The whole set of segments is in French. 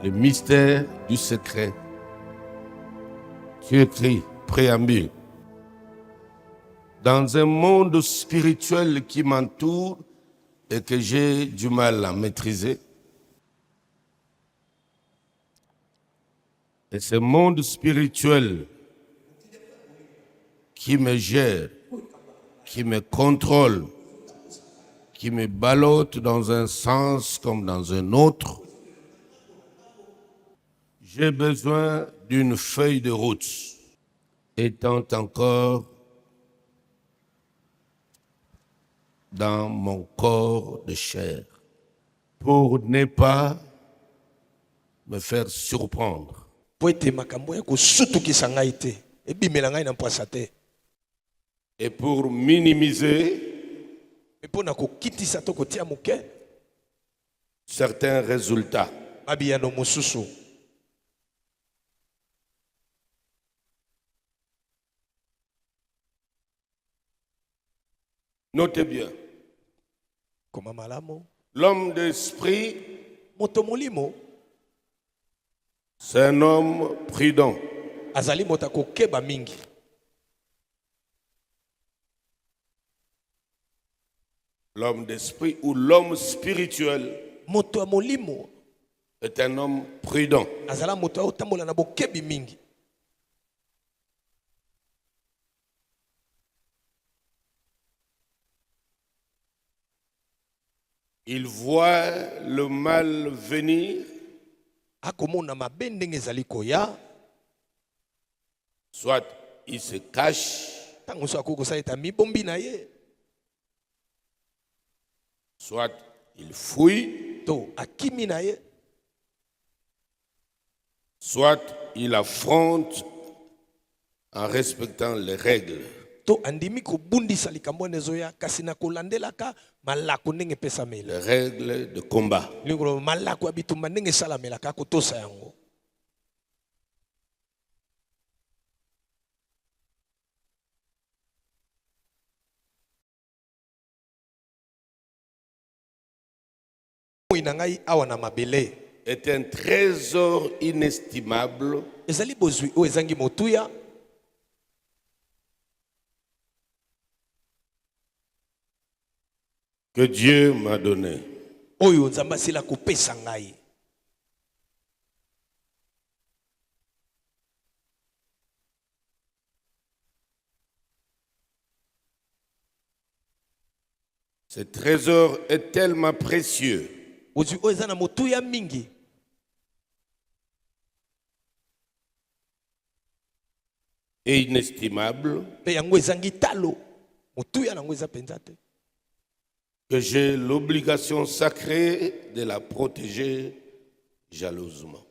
le mystère du secret. Tu écris, préambule. Dans un monde spirituel qui m'entoure et que j'ai du mal à maîtriser, et ce monde spirituel qui me gère, qui me contrôle, qui me ballotte dans un sens comme dans un autre, j'ai besoin d'une feuille de route, étant encore dans mon corps de chair, pour ne pas me faire surprendre. Et pour minimiser certains résultats. Notez bien. L'homme d'esprit, c'est un homme prudent. L'homme d'esprit ou l'homme spirituel est un homme prudent. Il voit le mal venir, soit il se cache, soit il fouille, soit il affronte en respectant les règles. Les règles de combat. Est un trésor inestimable que Dieu m'a donné. Ce trésor est tellement précieux et inestimable que j'ai l'obligation sacrée de la protéger jalousement.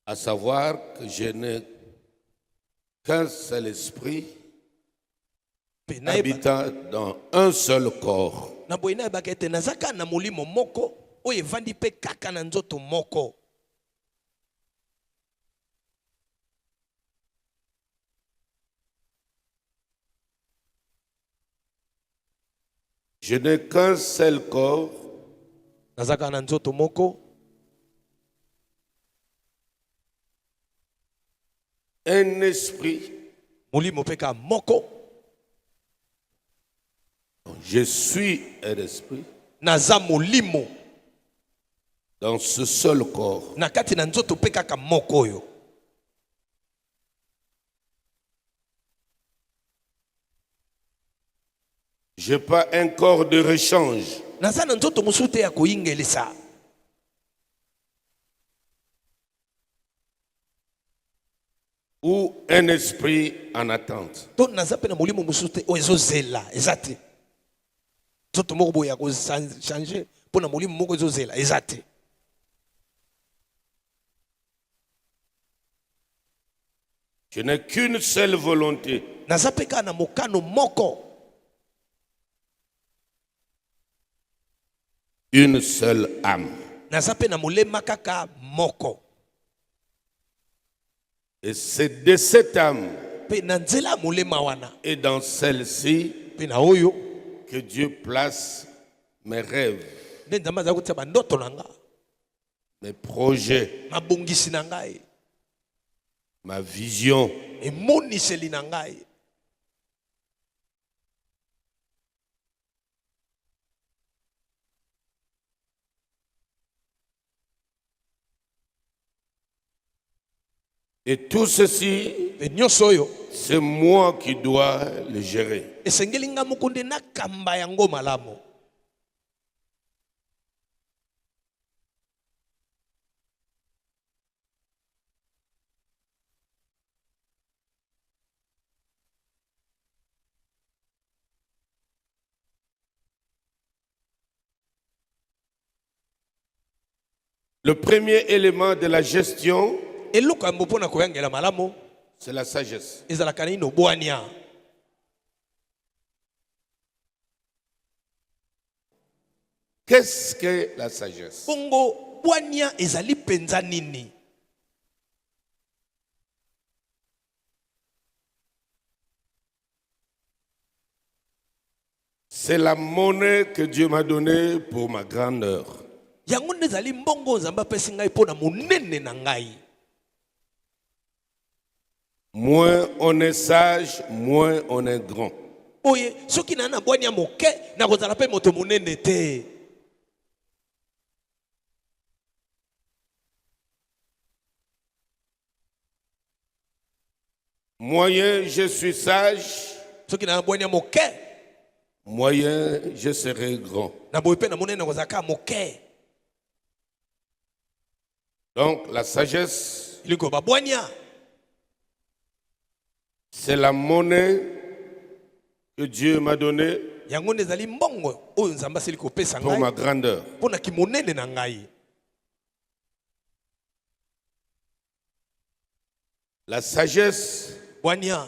À savoir que je n'ai qu'un seul esprit habitant dans un seul corps. Je n'ai qu'un seul corps un esprit. Je suis un esprit dans ce seul corps. Je n'ai pas un corps de rechange. Ou un esprit en attente. Je n'ai qu'une seule volonté. Une seule âme. naza pe na molema kaka moko. Et c'est de cette âme Pe na nzela molema wana. et dans celle-ci Pe na oyo que Dieu place mes rêves, nde nzambe aza kotia bandoto na nga, mes projets, mabongisi na ngai, ma vision. emoniseli na ngai. Et tout ceci, Pe nyonso oyo c'est moi qui dois le gérer. esengeli nga moko nde nakamba yango malamu. Le premier élément de la gestion, Eloko ya mpona koyangela malamu c'est la sagesse. ezalaka nino bwania. Qu'est-ce que la sagesse? Bongo bwania ezali penza nini? C'est la monnaie que Dieu m'a donnée pour ma grandeur. Yango nde ezali mbongo nzambe apesi ngai mpo na monene na ngai. Moins on est sage, moins on est grand. Oye soki na bwania moke na kozala pe moto monene te. Moyen, je suis sage. Soki na bwania moke Moyen, je serai grand. na boye pe na monene na kozala ka moke. Donc la sagesse, Iliko ba bwania c'est la monnaie que Dieu m'a donnée yango nde ezali mbongo oyo nzambe asili kopesa pour ma ngai grandeur. mpo na kimonene na ngai. La sagesse Bwania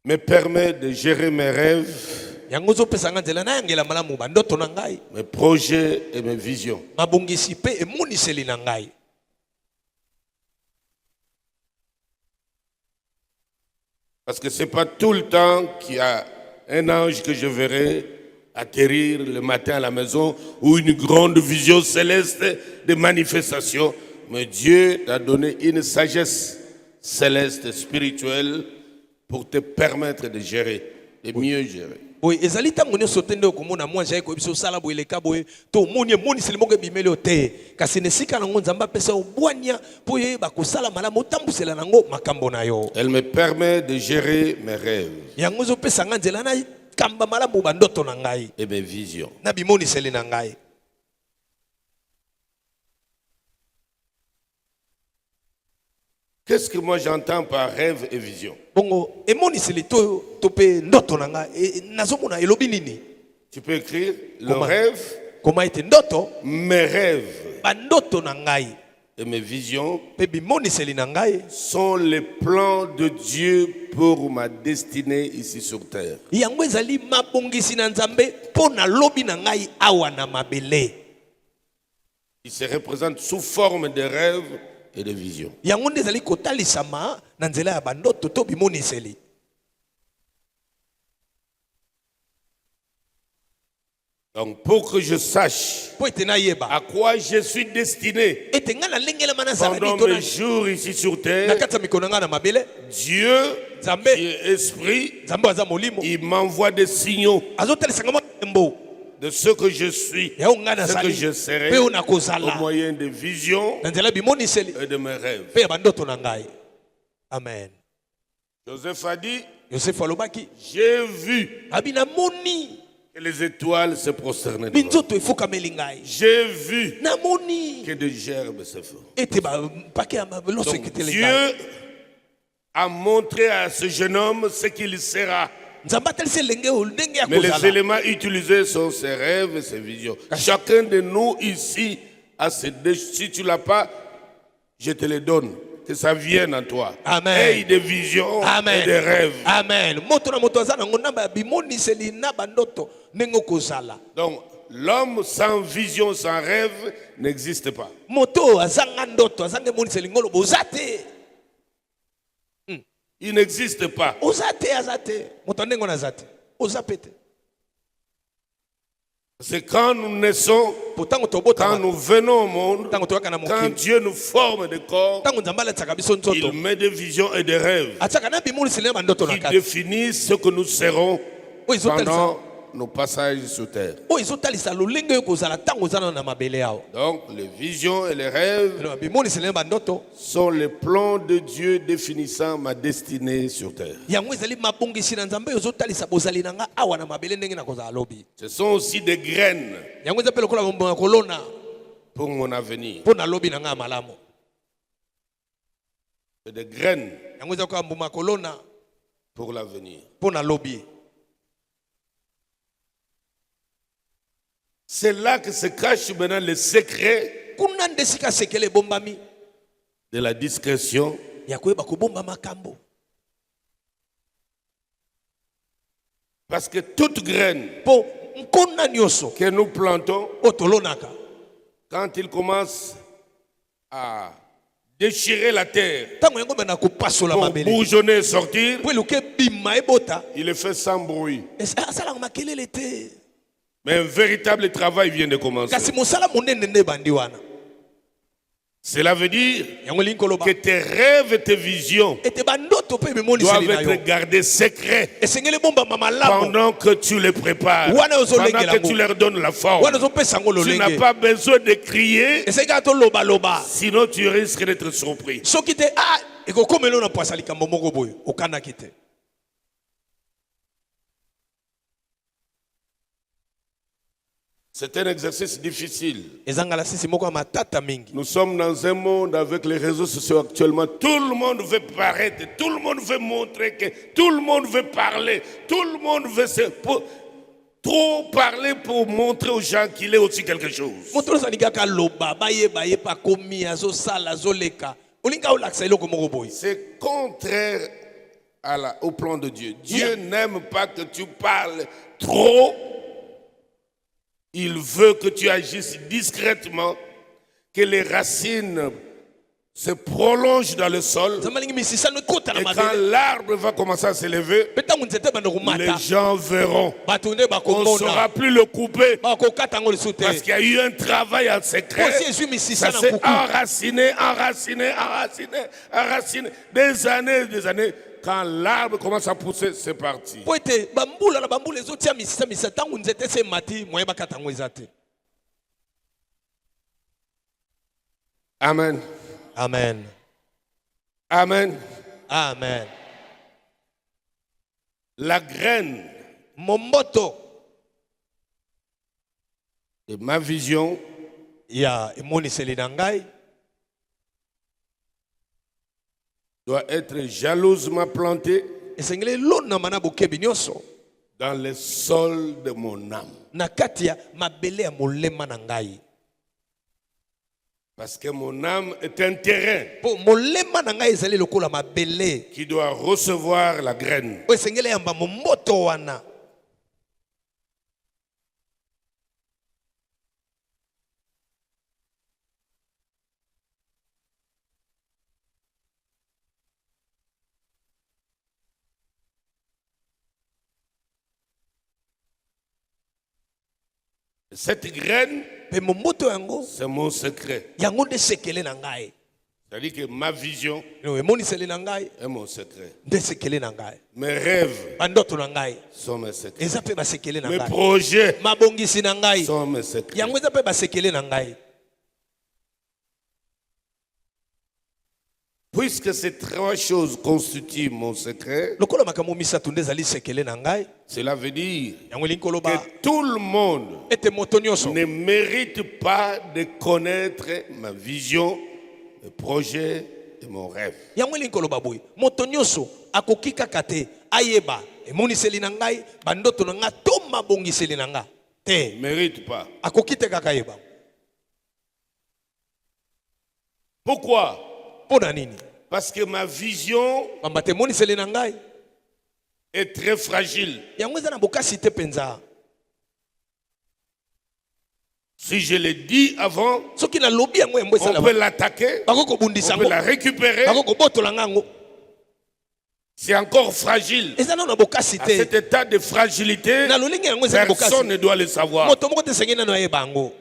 me permet de gérer mes rêves, yango zopesa nga nzela nayangela malamu bandoto na ngai, mes projets et mes visions. mabongisi pe emoniseli na ngai. Parce que ce n'est pas tout le temps qu'il y a un ange que je verrai atterrir le matin à la maison ou une grande vision céleste de manifestation. Mais Dieu t'a donné une sagesse céleste, spirituelle, pour te permettre de gérer, de mieux gérer. Oye ezali tango nyonso te nde okomona mwa jai koyebisa osala boye eleka boye to omoni emoniseli moko ebimeli yo te, kasi na esika nango nzambe apesa yo bwania mpo oyeba kosala malamu otambusela nango makambo na yo. Elle me permet de gérer mes rêves Yango ezopesa nga nzela na kamba malamu bandoto na ngai et mes visions. na bimoniseli na ngai. Qu'est-ce que moi j'entends par rêve et vision? Bongo emoniseli to pe ndoto na ngai nazomona elobi nini? Tu peux écrire le Comment? rêve, Koma ete ndoto mes rêves bandoto na ngai et mes visions pe bimoniseli na ngai sont les plans de Dieu pour ma destinée ici sur terre. yango ezali mabongisi na nzambe mpo na lobi na ngai awa na mabele. Il se représente sous forme de rêves et de visions. Yango nde ezali kotalisama na nzela ya bandoto to bimoniseli. Donc pour que je sache Po ete nayeba à quoi je suis destiné ete ngai nalengelama nazala pendant nini to mes jours ici sur na terre, kati ya mikolo na ngai na mabele, Dieu, qui nzambe est esprit, nzambe aza molimo il m'envoie des signaux azotalisanga mwa tembo de ce que je suis, yango ngai ce que nazali je serai mpe oyo au nakozala moyen de visions na nzela ya bimoniseli et de mes rêves. mpe ya bandoto na ngai. Amen. Joseph a dit, Yosefu alobaki j'ai vu abi namoni que les étoiles se prosternaient devant. minzoto efukameli ngai, J'ai vu namoni que des gerbes se font. ete bapake ya loso Donc eketeli Dieu ngai. a montré à ce jeune homme ce qu'il sera. Nzambe atalisi elenge oyo ndenge ya Mais les kozala. éléments utilisés sont ses rêves et ses visions. Chacun de nous ici a ces deux. Si tu ne l'as pas, je te les donne. Que ça vienne en toi. Amen. Aie des visions Amen. et des rêves. Amen. Moto na moto aza nango na bimoniseli na bandoto ndenge okozala. Donc, l'homme sans vision, sans rêve n'existe pas. Moto azanga ndoto azanga moniseli ngolo bozate. Il n'existe pas. Ozate azate. Moto ndengo na zate. Ozapete. C'est quand nous naissons, quand nous venons au monde, quand Dieu nous forme de corps, il met des visions et des rêves qui définissent ce que nous serons pendant nos passages sur terre. Donc les visions et les rêves sont les plans de Dieu définissant ma destinée sur terre. Ce sont aussi des graines pour mon avenir. C'est des graines pour l'avenir. C'est là que se cache maintenant le secret de la discrétion. Parce que toute graine que nous plantons, quand il commence à déchirer la terre pour bourgeonner et sortir, il le fait sans bruit. Mais un véritable travail vient de commencer. Cela veut dire que tes rêves et tes visions doivent être gardés secrets pendant que tu les prépares, pendant que tu leur donnes la forme. Tu n'as pas besoin de crier, sinon tu risques d'être surpris. C'est un exercice difficile. Nous sommes dans un monde avec les réseaux sociaux actuellement. Tout le monde veut paraître, tout le monde veut montrer que, tout le monde veut parler, tout le monde veut trop parler pour montrer aux gens qu'il est aussi quelque chose. C'est contraire au plan de Dieu. Dieu n'aime pas que tu parles trop. Il veut que tu agisses discrètement, que les racines se prolongent dans le sol. Et quand l'arbre va commencer à s'élever, les gens verront. On ne saura plus le couper. Parce qu'il y a eu un travail en secret. Ça s'est enraciné. Des années. Quand l'arbre commence à pousser, c'est parti. Amen. Amen. Amen. Amen. La graine de ma vision doit être jalousement plantée dans le sol de mon âme. Parce que mon âme est un terrain qui doit recevoir la graine. Cette graine, c'est mon secret. C'est-à-dire que ma vision est mon secret. Mes rêves sont mes secrets. Mes projets sont mes secrets. Puisque ces trois choses constituent mon secret, cela veut dire que tout le monde ne mérite pas de connaître ma vision, mes projets et mon rêve. Ne mérite pas. Pourquoi? Parce que ma vision est très fragile. Si je l'ai dit avant, soki na lobi yango yambo on esala peut l'attaquer, bako kobundisa on peut la yango récupérer. bako kobotola ngango C'est encore fragile. eza nano na bokasi À te cet état de fragilité, na lolenge yango eza na personne bokasi ne doit le savoir. moto moko te sengi nano ayeba yango.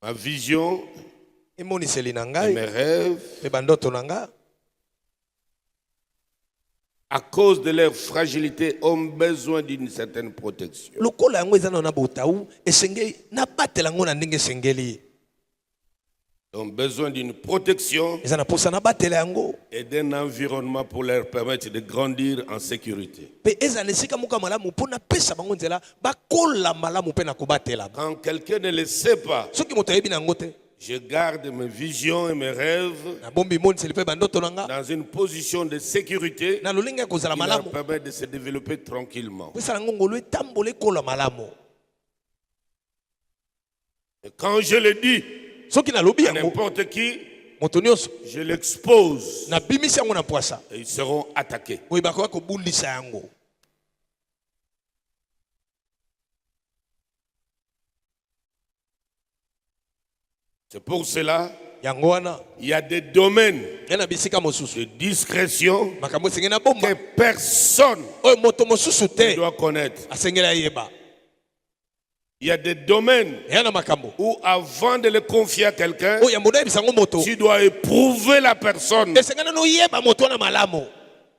Ma vision, emoniseli na mes ngai rêves, mpe bandoto na nga à cause de leur fragilité, ont besoin d'une certaine protection. lokola yango eza nano na botau esengeli nabatela yango na ndenge esengeli Ils ont besoin d'une protection eza na posa nabatela yango et d'un environnement pour leur permettre de grandir en sécurité. mpe eza na esika moko ya malamu mpo napesa bango nzela bakola malamu mpe na kobatela. Quand quelqu'un ne le sait pas, soki moto ayebi na yango te je garde mes visions et mes rêves nabombi moniseli mpe bandoto na nga dans une position de sécurité na lolenge ya kozala qui leur malamu permet de se développer tranquillement. mpo esala yango ngolo etambola ekola malamu. Et quand je le dis soki nalobi à yango n'importe qui, moto nyonso je l'expose nabimisi yango na pwasa et ils seront attaqués. oyo bakoka kobundisa yango. C'est pour cela yango wana il y a des domaines ya na bisika mosusu de discrétion makambo esengeli na bomba que personne oyo moto mosusu ne te doit connaître. asengeli ayeba. Il y a des domaines ya na makambo où avant de le confier à quelqu'un, oyo yambo nayebisa yango moto tu dois éprouver la personne. esengeli nano oyeba moto wana malamu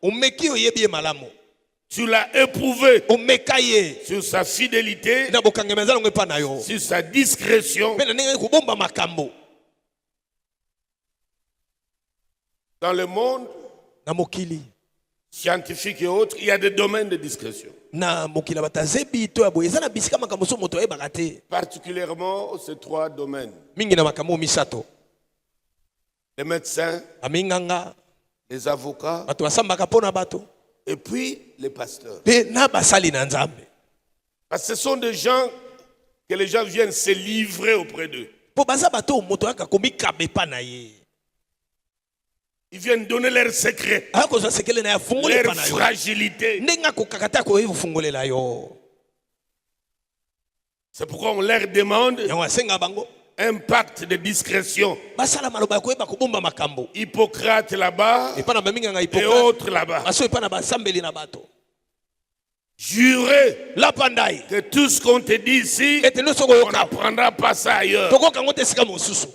omeki oyebi ye malamu Tu l'as éprouvé omeka ye sur sa fidélité, na bokangami aza nango epa na yo sur sa discrétion. mpe na ndenge kobomba makambo Dans le monde na mokili scientifique et autres, il y a des domaines de discrétion. na mokili ya bato azebi to ya boye eza na bisika makambo so moto ayebaka te Particulièrement ces trois domaines. mingi na makambo misato: Les médecins, baminganga, les avocats bato basambaka mpo na bato, et puis les pasteurs. mpe na basali na nzambe. Parce que ce sont des gens que les gens viennent se livrer auprès d'eux. Mpo baza bato moto ayaka komikaba epa na ye Ils viennent donner leurs secrets, akozwa sekele na ye afungoli epa leur na yo fragilité. ndenge akokaka te akoyei kofungolela yo. C'est pourquoi on leur demande yango asenga bango un pacte de discrétion. basala maloba ya koyeba kobomba makambo Hippocrate là-bas epa na baminganga et Hippocrate, autres là-bas. baso epa na basambeli na bato. Jurez lapandai que tout ce qu'on te dit ici, ete nyonso on koyoka n'apprendra pas ça ailleurs. tokoka yango te esika mosusu,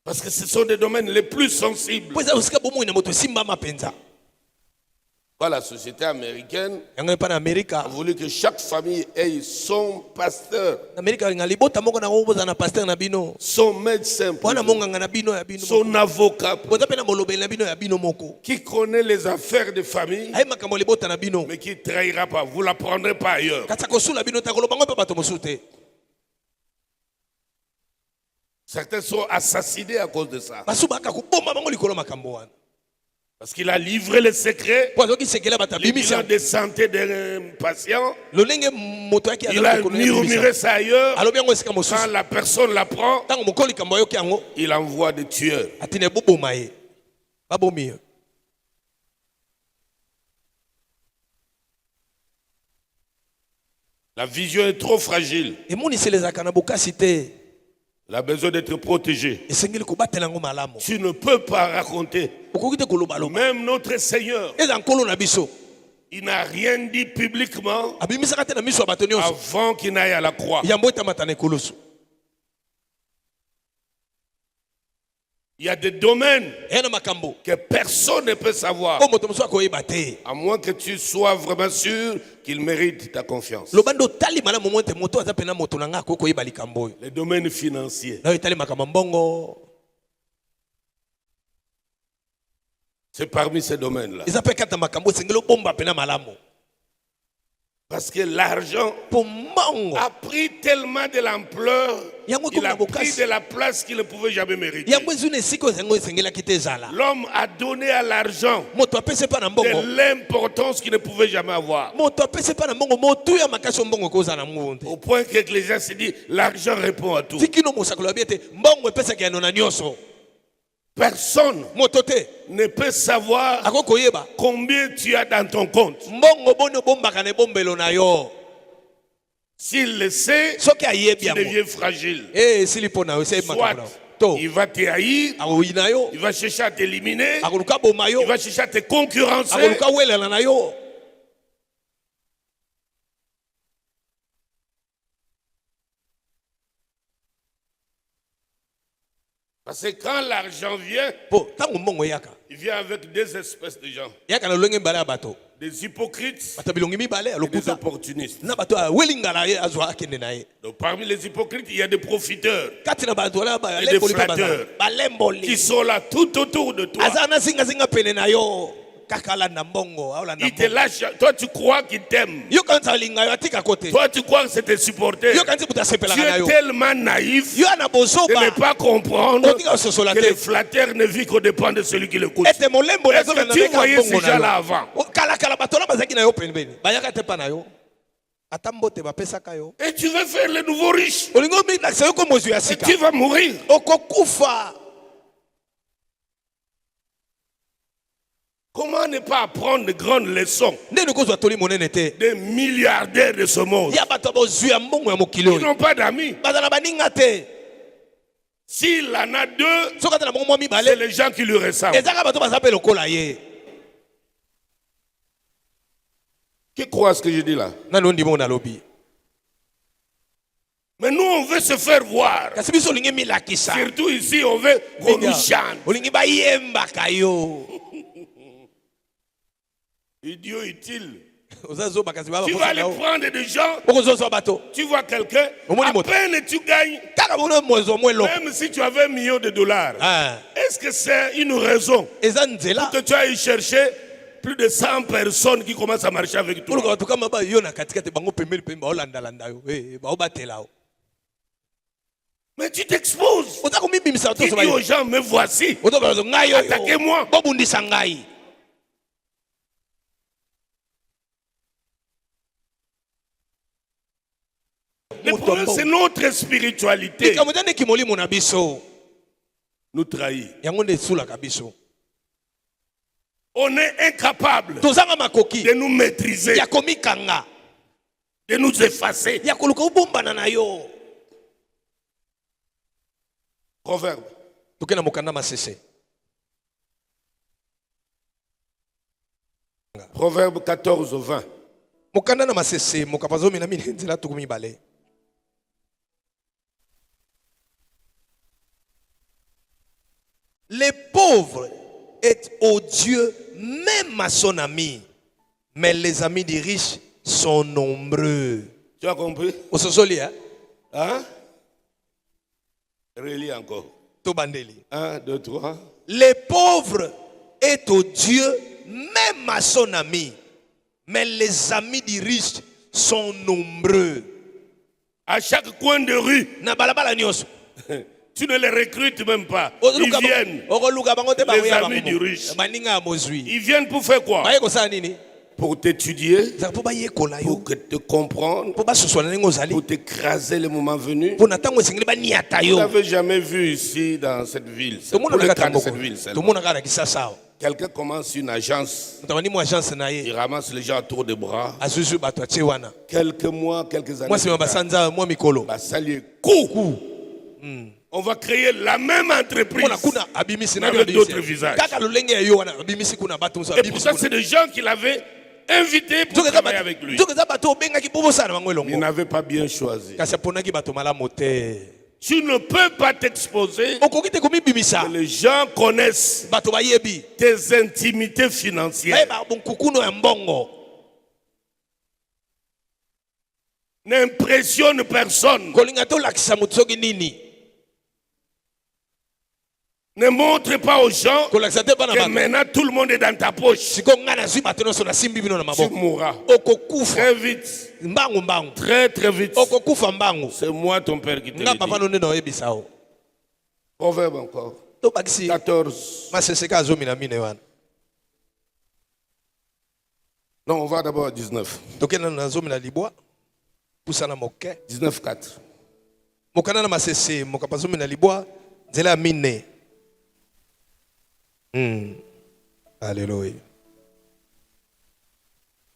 Parce que ce sont des domaines les plus sensibles. mpo eza esika bomoi na moto esimbama mpenza. La société américaine yango epa na amerika a voulu que chaque famille ait son pasteur, na amerika balinga libota moko nango bozala na paster na bino, son médecin, mpo na monganga na bino ya bino, son avocat, boza mpe na molobeli na bino ya bino moko qui connaît les affaires de famille, aye makambo ya libota na bino mais qui ne trahira pas. Vous ne l'apprendrez pas ailleurs. kasi akosula bino te akoloba ngo mpe bato mosusu te. Certains sont assassinés à cause de ça. basu baka kobomba bango likolo makambo wana Parce qu'il a livré les secrets, mpo azwaki sekele bato les bilans abimisa de santé d'un patient. lolenge moto ayaki Il a murmuré ça ailleurs. alobi yango esika Quand mosusu la personne l'apprend, ntango mokolo likambo ayoki yango il envoie des tueurs. atine boboma ye babomi ye. La vision est trop fragile. emoniseli ezalaka na bokasi te, Il a besoin d'être protégé. esengeli kobatela yango malamu. Tu ne peux pas raconter. okoki te kolobaloba Même notre Seigneur, eza nkolo na biso il n'a rien dit publiquement abimisaka te na miso ya bato nyonso avant qu'il n'aille à la croix. yambo etamata na ekoloso. Il y a des domaines eya na makambo que personne ne peut savoir, oyo moto mosusu akoyeba te, à moins que tu sois vraiment sûr qu'il mérite ta confiance. loba nde otali malamu mo ete moto aza pena moto na ngai akoki koyeba likambo oyo. Les domaines financiers, na oyo etali makambo ya mbongo c'est parmi ces domaines-là. eza mpe kati na makambo esengeli obomba pena malamu, Parce que l'argent mpo mbongo a pris tellement de l'ampleur, yango il ekomi a na pris bokasi de la place qu'il ne pouvait jamais mériter. yango ezwi na esika oyo yango esengelaki te ezala. L'homme a donné à l'argent moto apesi epa na mbongo, de l'importance qu'il ne pouvait jamais avoir. moto apesi epa na mbongo motuya makasi o mbongo ekozala na mungu te, Au point que l'Ecclésiaste dit, l'argent répond à tout. tikino mosakolo abi ete mbongo epesaka yano na nyonso. Personne moto te ne peut savoir akokoyeba combien tu as dans ton compte. mbongo boni obombaka na ebombelo na yo. S'il le sait, Soki ayebi tu yango deviens fragile. esili mpo na yo ese Soit makambo na yo to il va te haïr, akoyi na yo il va chercher à t'éliminer, akoluka boma yo il va chercher à te concurrencer. akoluka welela na yo. Parce que quand l'argent vient, Po ntango mbongo eyaka il vient avec deux espèces de gens. eyaka na lolenge mibale ya bato, Des hypocrites bato ya bilongi mibale et des alokuta opportunistes. na bato awelinga na ye azwa akende na ye. Donc parmi les hypocrites, il y a des profiteurs Kati na bato wala Et des balemboli mpe flatteurs. bazala balemboli qui sont là tout autour de toi. aza na zingazinga pene na yo kaka alanda mbongo aolanda Ils te mbongo lâchent. Toi, tu crois qu'ils t'aiment. yo kanisi alinga yo atika kote Toi, tu crois que c'est tes supporters. yo kanisi moto Tu asepelaka na es yo tellement naïf yo ana de bozoba ne pas comprendre otika kososola que te le flatteur ne vit qu'au dépend de celui qui l'écoute. ete molemboli Est-ce que azolanda tu ndenge voyais mbongo ces gens-là na avant? yo kalakala bato wana bazalaki na yo pembeni bayaka te mpa na yo ata mbote bapesaka yo Et tu veux faire le nouveau riche. olingi omilakisa yo ko mozwi ya Et sika tu vas mourir. okokufa. Comment ne pas apprendre de grandes leçons Ndeni kozwa toli monene te des milliardaires de ce monde? ya bato bozwi ya mbongo ya mokili Ils oyo n'ont pas d'amis. bazala baninga te. S'il en a deux, soki ata na bango mwa c'est mibale les gens qui lui ressemblent. ezaka bato baza mpe lokola ye. Qui croit à ce que je dis là? nani ondima oyo nalobi Mais nous, on veut se faire voir. kasi biso olingi milakisa Surtout ici, on veut qu'on nous chante. olingi bayembaka yo Idiot utile. oza zoba kasi Tu vas babakosa aller na yo prendre des gens, okozozwa bato tu vois quelqu'un, Omoni à moto. peine tu gagnes, kaka bona mwezi omwe eloko même si tu avais $1 million, est-ce que c'est une raison eza nzela que tu ailles chercher plus de 100 personnes qui commencent à marcher avec oluka toi? bato kama ba yo na katikati bango pembeni pembeni baolandalanda yo baobatela yo Mais tu t'exposes. oza komibimisa Tu dis aux gens, mais voici, otobazo ngai oyo attaquez-moi. bobundisa ngai. Le problème, c'est notre spiritualité likambo eza ndeki molimo na biso nous trahit. yango nde esulaka biso. On est incapable tozanga makoki de nous maîtriser, ya komikanga de nous effacer. ya koluka obombana na yo. Proverbe. toke na mokanda masese Proverbe 14, 20. mokanda na masese mokapa zomi na mine nzela tuku mibale. Les pauvres est odieux même à son ami, mais les amis des riches sont nombreux. Tu as compris? Ososoli hein? Hein? Relis encore. To bandeli. 1, 2, 3. Les pauvres est odieux même à son ami, mais les amis des riches sont nombreux. À chaque coin de rue, Na balabala nyonso. tu ne les recrutes même pas. Ils viennent. Les amis du riche. Ils viennent pour faire quoi? Pour t'étudier, pour que te comprendre, pour t'écraser le moment venu. Vous n'avez jamais vu ici dans cette ville. C'est pour le cas de cette ville seulement. Quelqu'un commence une agence, il ramasse les gens autour des bras. Quelques mois, quelques années, ça lui est coup. On va créer la même entreprise avec d'autres visages. Et pour ça, c'est des gens qui l'avaient invité pour travailler avec lui. Il n'avait pas bien choisi. Tu ne peux pas t'exposer que les gens connaissent tes intimités financières. N'impressionne personne. Ne montre pas aux gens que maintenant tout le monde est dans ta poche. Tu mourras très vite. Très très vite. C'est moi ton père qui te le dit. Proverbe encore. 14. Non, on va d'abord à 19. 19.4. Alléluia.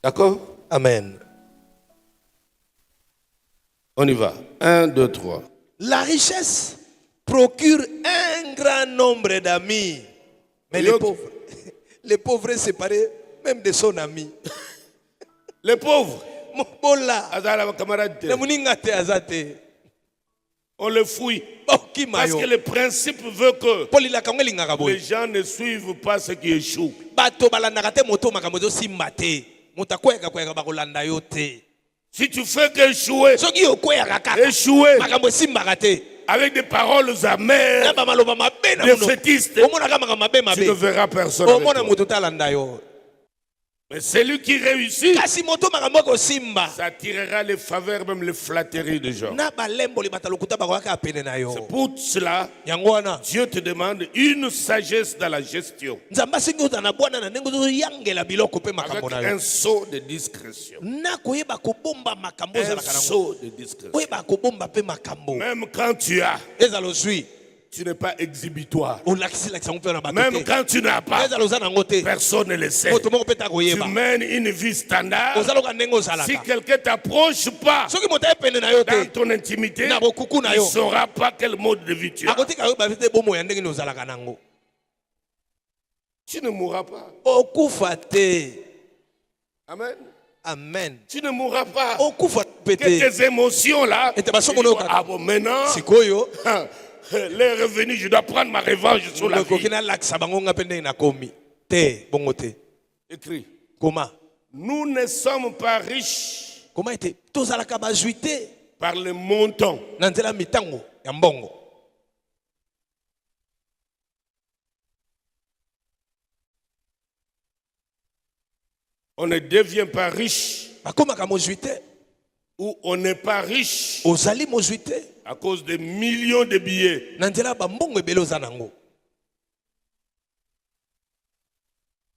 D'accord? Amen. On y va. 1, 2, 3. La richesse procure un grand nombre d'amis. Mais les pauvres séparés même de son ami. Les pauvres, Mobola. Azala, camarade, Ne muninga te azate. on les fouille. Boki Parce mayo. que le principe veut que Poli la kangeli ngaka boy. les gens ne suivent pas ce qui échoue. Bato balandaka te moto makambo zo simba te. Moto akweka kweka bakolanda yo te. Si tu fais qu'échouer, Soki okweka kaka. échouer Makambo simba te. avec des paroles amères, Na ba maloba mabe na des muno. fétistes, Omona kama mabe tu ne mabe. verras personne. Omona Avec toi. moto talanda yo. Mais celui qui réussit, Kasi moto makambo ko simba. ça tirera les faveurs, même les flatteries des gens. Na balembo li batalokuta bakwaka apene na yo. C'est pour cela, Yango wana. Dieu te demande une sagesse dans la gestion, Nzamba singi ozana bwana na ndenge zo yangela biloko pe makambo avec na yo. un saut de discrétion. Na koyeba kobomba makambo Un za kanango. saut de discrétion. Koyeba kobomba pe makambo. Même quand tu as, Ezalo zwi. tu n'es pas exhibitoire. O lakisi lakisa mpe na bato. Même quand tu n'as pas, Ezalo za nango te. personne ne le sait. Moto moko pe ta Tu koyeba. mènes une vie standard. Ozalo ka ndenge Si ozalaka. quelqu'un t'approche pas Soki moto epene na yo dans te. ton intimité, Na bokuku na il ne yo. saura pas quel mode de vie tu as. Akotika yo ba vite bomo ya ndenge ni ozalaka nango. Tu ne mourras pas. Okufa te. Amen. Amen. Tu ne mourras pas. Okufa Que pete. tes émotions là. Et t'as pas tu son dis, nom, ah bon, maintenant, Sikoyo. les revenus, je dois prendre ma revanche sur la vie. Kokina lakisa bango nga pe ndenge na komi. Te, bongo te. Écrit. Comment? Nous ne sommes pas riches Comment était? Tozalaka bazwi te. par le montant. Na nzela mitango ya mbongo. On ne devient pas riche Bakomaka mozwi te. ou on n'est pas riche Ozali mozwi te. à cause des millions de billets. Na nzela ba mbongo ebele oza nango.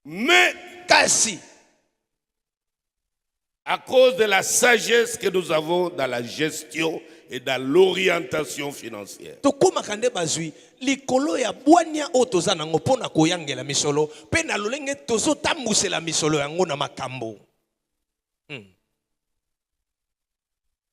Mais Kasi à cause de la sagesse que nous avons dans la gestion et dans l'orientation financière. tokomaka nde bazwi likolo ya bwania oyo toza nango mpo na koyangela misolo mpe na lolenge tozotambusela misolo yango na makambo.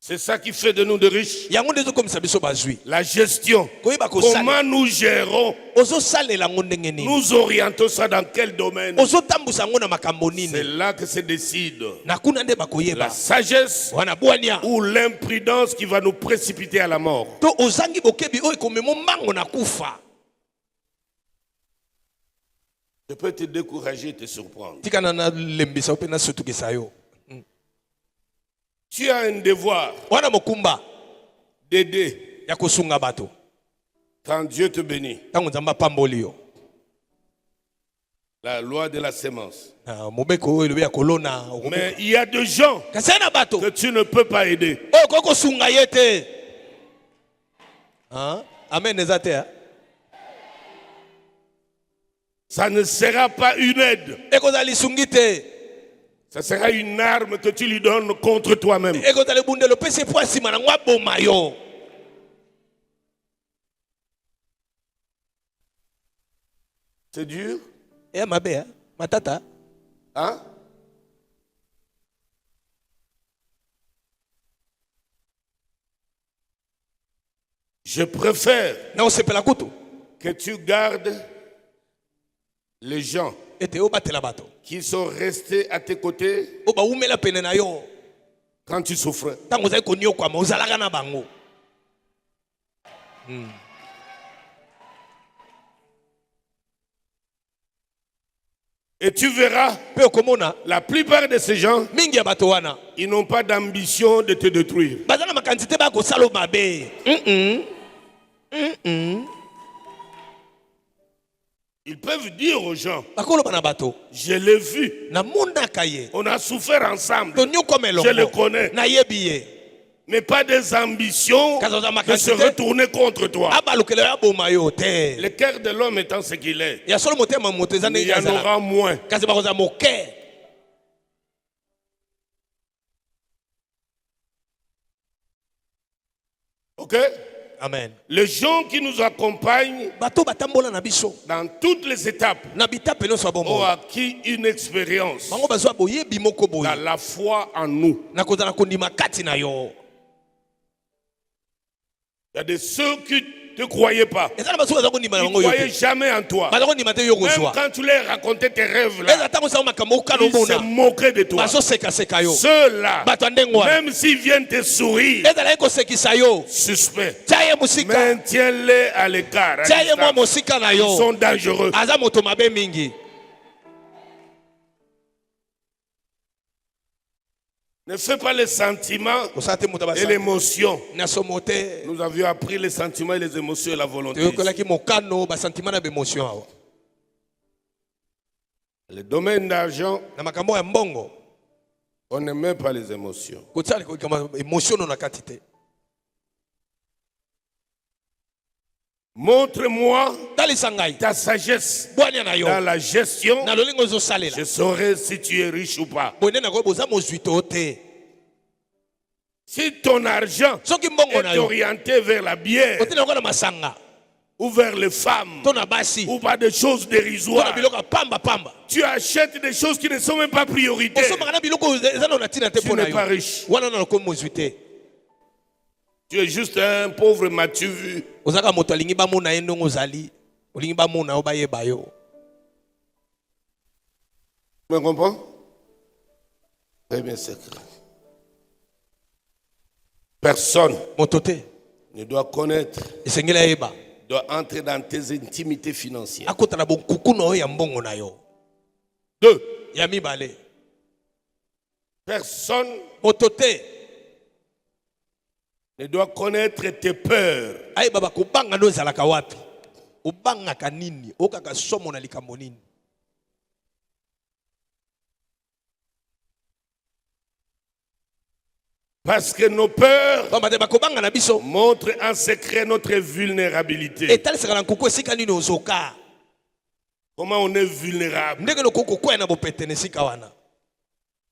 C'est ça qui fait de nous de riches. Yango nde ezokomisa biso bazwi. La gestion. Koyeba kosala. Comment nous gérons, Ozosalela yango ndenge nini. nous orientons ça dans quel domaine? Ozotambusa yango na makambo C'est nini. là que se décide Na kuna nde la bakoyeba. sagesse Wana bwania. ou l'imprudence qui va nous précipiter à la mort. To ozangi bokebi oyo ekomema mbango na kufa. Je peux te décourager et te surprendre. Tikana na lembisa mpe na sotukisa yo. Tu as un devoir Wana mokumba d'aider ya kosunga bato. quand Dieu te bénit. Tango nzamba apamboli yo. La loi de la sémence. Mobeko oyo elobi ya kolona. Mais il y a des gens Kasi na bato. que tu ne peux pas aider. Oyo koki kosunga ye te. Amen eza te. Ça ne sera pas une aide. Ekozala lisungi te. Ça sera une arme que tu lui donnes contre toi-même. Ekozala ebundelo pesi po asima nango aboma yo. C'est dur. Mabe matata. Hein? Je préfère Na osepela kutu. que tu gardes les gens Ete obatela bato. qui sont restés à tes côtés O baumela pene na yo. quand tu souffres. Tango ozali koniokwama ozalaka na bango. Et tu verras, Pe okomona la plupart de ces gens, mingi ya bato wana. ils n'ont pas d'ambition de te détruire. Baza na makanisi te bakosala mabe. Ils peuvent dire aux gens, Bakoloba na bato. je l'ai vu, Na mondaka ye. on a souffert ensemble, Tonyokoma elongo. je le connais, Na yebi ye. mais pas des ambitions Kaza za de makanisi se te. retourner contre toi. Abalukelo ya boma yo te. Le cœur de l'homme étant ce qu'il est, Ya solo motema moto eza il ndenge y en azala. aura moins. Kasi bakozala moke. Ok? Amen. Les gens qui nous accompagnent Bato batambola na biso. dans toutes les étapes Na bitape no ont bombo. acquis une expérience Bango bazwa boyebi moko boye. dans la foi en nous. Na kozala kondima kati na yo. Il y a de ceux qui ne te croyaient pas. Ezala baso bazako ndima na Ils ne bango yo. croyaient jamais en toi. Bazako ndima te yo Même kozwa. quand tu leur racontais tes rêves là, Ezala tango sa makambo kana ils se obona. moquaient de toi. Baso seka seka yo. Ceux-là, Bato ndengo. même s'ils viennent te sourire, Ezala eko sekisa yo. suspect, Tiaye musika. maintiens-les à l'écart. à Tiaye mwa distance. musika na Ils yo. sont dangereux. Aza moto mabe mingi. Ne fais pas les sentiments Kosate moto et basa. l'émotion. Na somote. Nous avions appris les sentiments et les émotions et la volonté. Toyokolaki mokano ba sentiment na émotion awa. Le domaine d'argent, Na makambo ya mbongo. on ne met pas les émotions. Kotsali ko kama émotion na katite. Montre-moi Talisa ngai. ta sagesse Bwanya na yo. dans la gestion. Na lolingo zo salela. Je saurai si tu es riche ou pas. Bonne na ko boza mozuito te. Si ton argent Soki mbongo na est yo. orienté vers la bière Kotina ko na masanga. ou vers les femmes To na basi. ou pas des choses To na dérisoires, biloko pamba pamba. tu achètes des choses qui ne sont même pas prioritaires. Osoma na biloko ezana na tina te Tu pona n'es yo. pas riche. Wana na ko mozuite. Tu es juste un pauvre m'as-tu vu. Ozaka moto alingi ba mona endo ngozali. Olingi ba mona obayeba yo. Tu me comprends? Très bien, c'est clair. Personne Motote. ne doit connaître, Esengela yeba. doit entrer dans tes intimités financières. Akota na bonkuku no ya mbongo na yo. 2. Ya mibale. Personne Motote. ne doit connaître tes peurs. Aye baba kubanga ndo zalaka wapi? Ubanga kanini? Okaka somo na likambo nini? Parce que nos peurs Baba de bakobanga na biso. montrent en secret notre vulnérabilité. Etali saka na nkuku esika nini ozoka? Comment on est vulnérable. Ndenge no koko kwa na bopete nesika wana.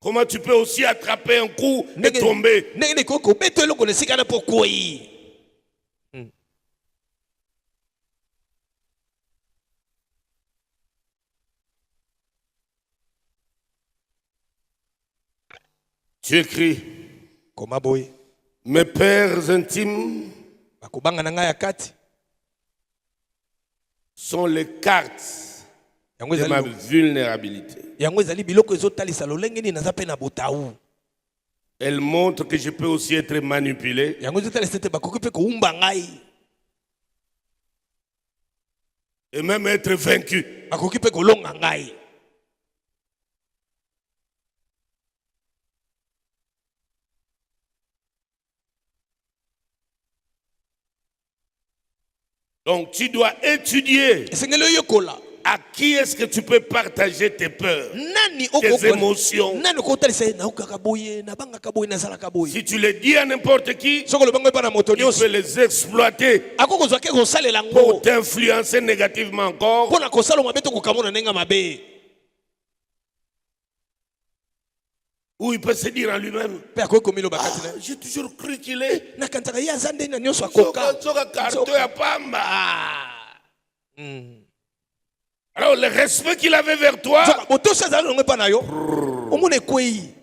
Comment tu peux aussi attraper un coup et tomber. Ndenge ne koko beto eloko nesika na pokoi. Tu écris, Koma boy. mes pères intimes Bakobanga na ngai ya kati. sont les cartes Yango de ma ezali vulnérabilité. yango ezali biloko ezotalisa lolenge nini naza pe na botawu. Elles montrent que je peux aussi être manipulé. Yango ezotalisa te bakoki pe koumba ngai. Et même être vaincu. Bakoki pe kolonga ngai. Donc tu dois étudier Esengelo yokola. à qui est-ce que tu peux partager tes peurs, Nani tes émotions. Nani ko talisa na ukaka boye na banga ka boye na zala ka boye. Si tu le dis à n'importe qui, Soko le bango pa na moto il peut nyonso. les exploiter Akoko zwa ke ko salela pour ngo. t'influencer négativement encore. Pona ko sala mabeto ko kamona nenga mabe. Ou il peut se dire en lui-même, Pe akoki komilo bakati na. j'ai toujours cru qu'il est. Na kantaka ya zande na nyonso akoka. Soka carton ya pamba. Mm. Alors le respect qu'il avait vers toi, Zoka boto sa zala ngwe pa na yo. Omone kwei.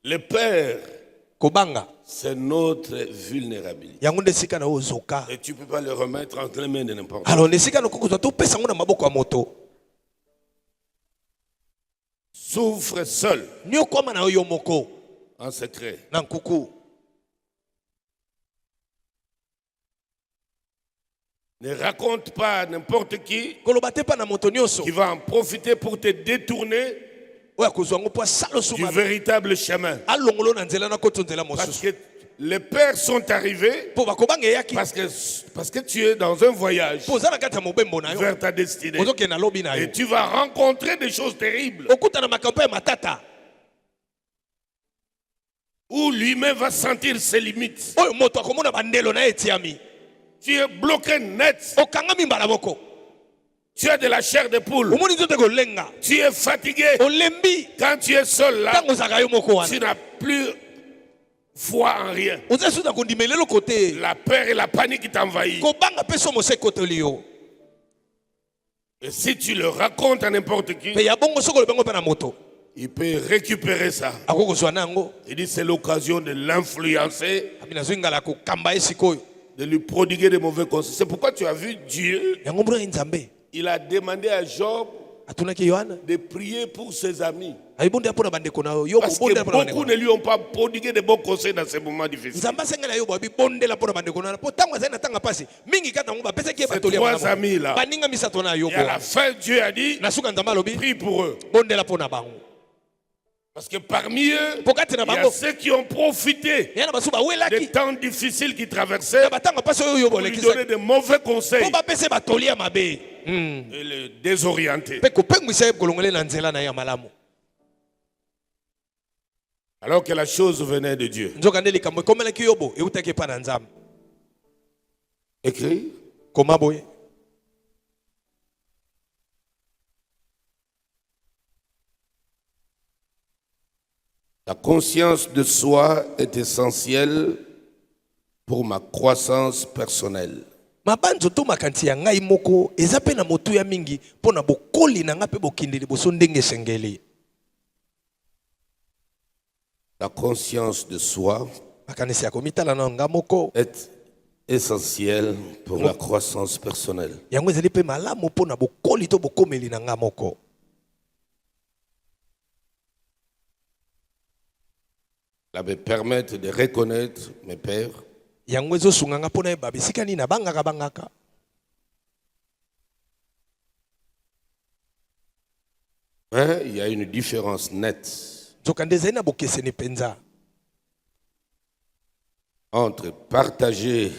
le père, Kobanga. c'est notre vulnérabilité. Yango ndesika na ozoka. Et tu ne peux pas le remettre entre les mains de n'importe qui. Alors ndesika no koko zwa to pesa ngo na maboko ya moto. Souffre seul, Nyo kwama na yo moko. en secret. Na nkuku. Ne raconte pas à n'importe qui Koloba te pa na moto nyonso. qui va en profiter pour te détourner Oya kozwa ngo po salo du suma. véritable chemin. Alongolo na nzela na koto nzela Parce mosusu. que les pères sont arrivés Po bakobanga yaki. parce que tu es dans un voyage Po zana kata mobembo na yo. vers ta destinée. Ozoke na lobi na yo. Et tu vas rencontrer des choses terribles Okuta na makampa ya matata. où lui-même va sentir ses limites. Oyo moto akomona bandelo na etiami. Tu es bloqué net. Okangami mbala moko. Tu as de la chair de poule. Omoni nzoto kolenga. Tu es fatigué. Olembi. Quand tu es seul là, Tango zaka yo moko tu wana. n'as plus foi en rien. La peur et la panique t'envahissent. Et si tu le racontes à n'importe qui, il peut récupérer ça. Il dit c'est l'occasion de l'influencer, de lui prodiguer des mauvais conseils. C'est pourquoi tu as vu Dieu, il a demandé à Job de prier pour ses amis. Parce que beaucoup ne lui ont pas prodigué de bons conseils dans ces moments difficiles. Ces trois amis-là, et à la fin, Dieu a dit, prie pour eux. Parce que parmi eux, il y a ceux qui ont profité des temps difficiles qu'ils traversaient pour lui donner de mauvais conseils et le désorienter. Alors que la chose venait de Dieu. Écrit. La conscience de soi est essentielle pour ma croissance personnelle. La conscience de soi est essentielle pour la croissance personnelle. Ça me permet de reconnaître mes pères. Il y a une différence nette entre partager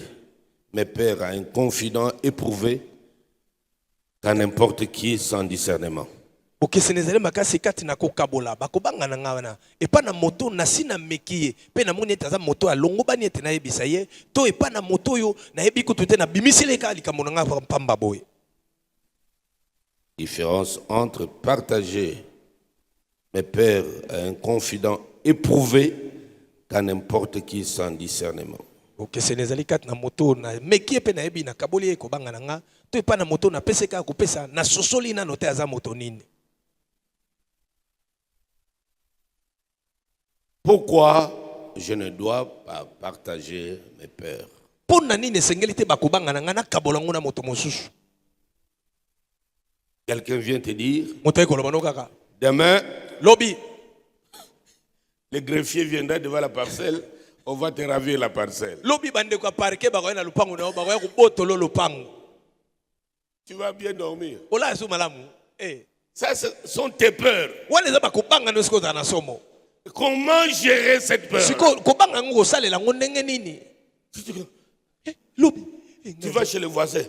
mes pères à un confident éprouvé qu'à n'importe qui sans discernement. Parce que différence entre partager mes pères à un confident éprouvé qu'à n'importe qui sans discernement. Pourquoi je ne dois pas partager mes peurs? Quelqu'un vient te dire, demain, le greffier viendra devant la parcelle, on va te ravir la parcelle. Tu vas bien dormir. Ça, ce sont tes peurs. Comment gérer cette peur? Tu vas chez le voisin.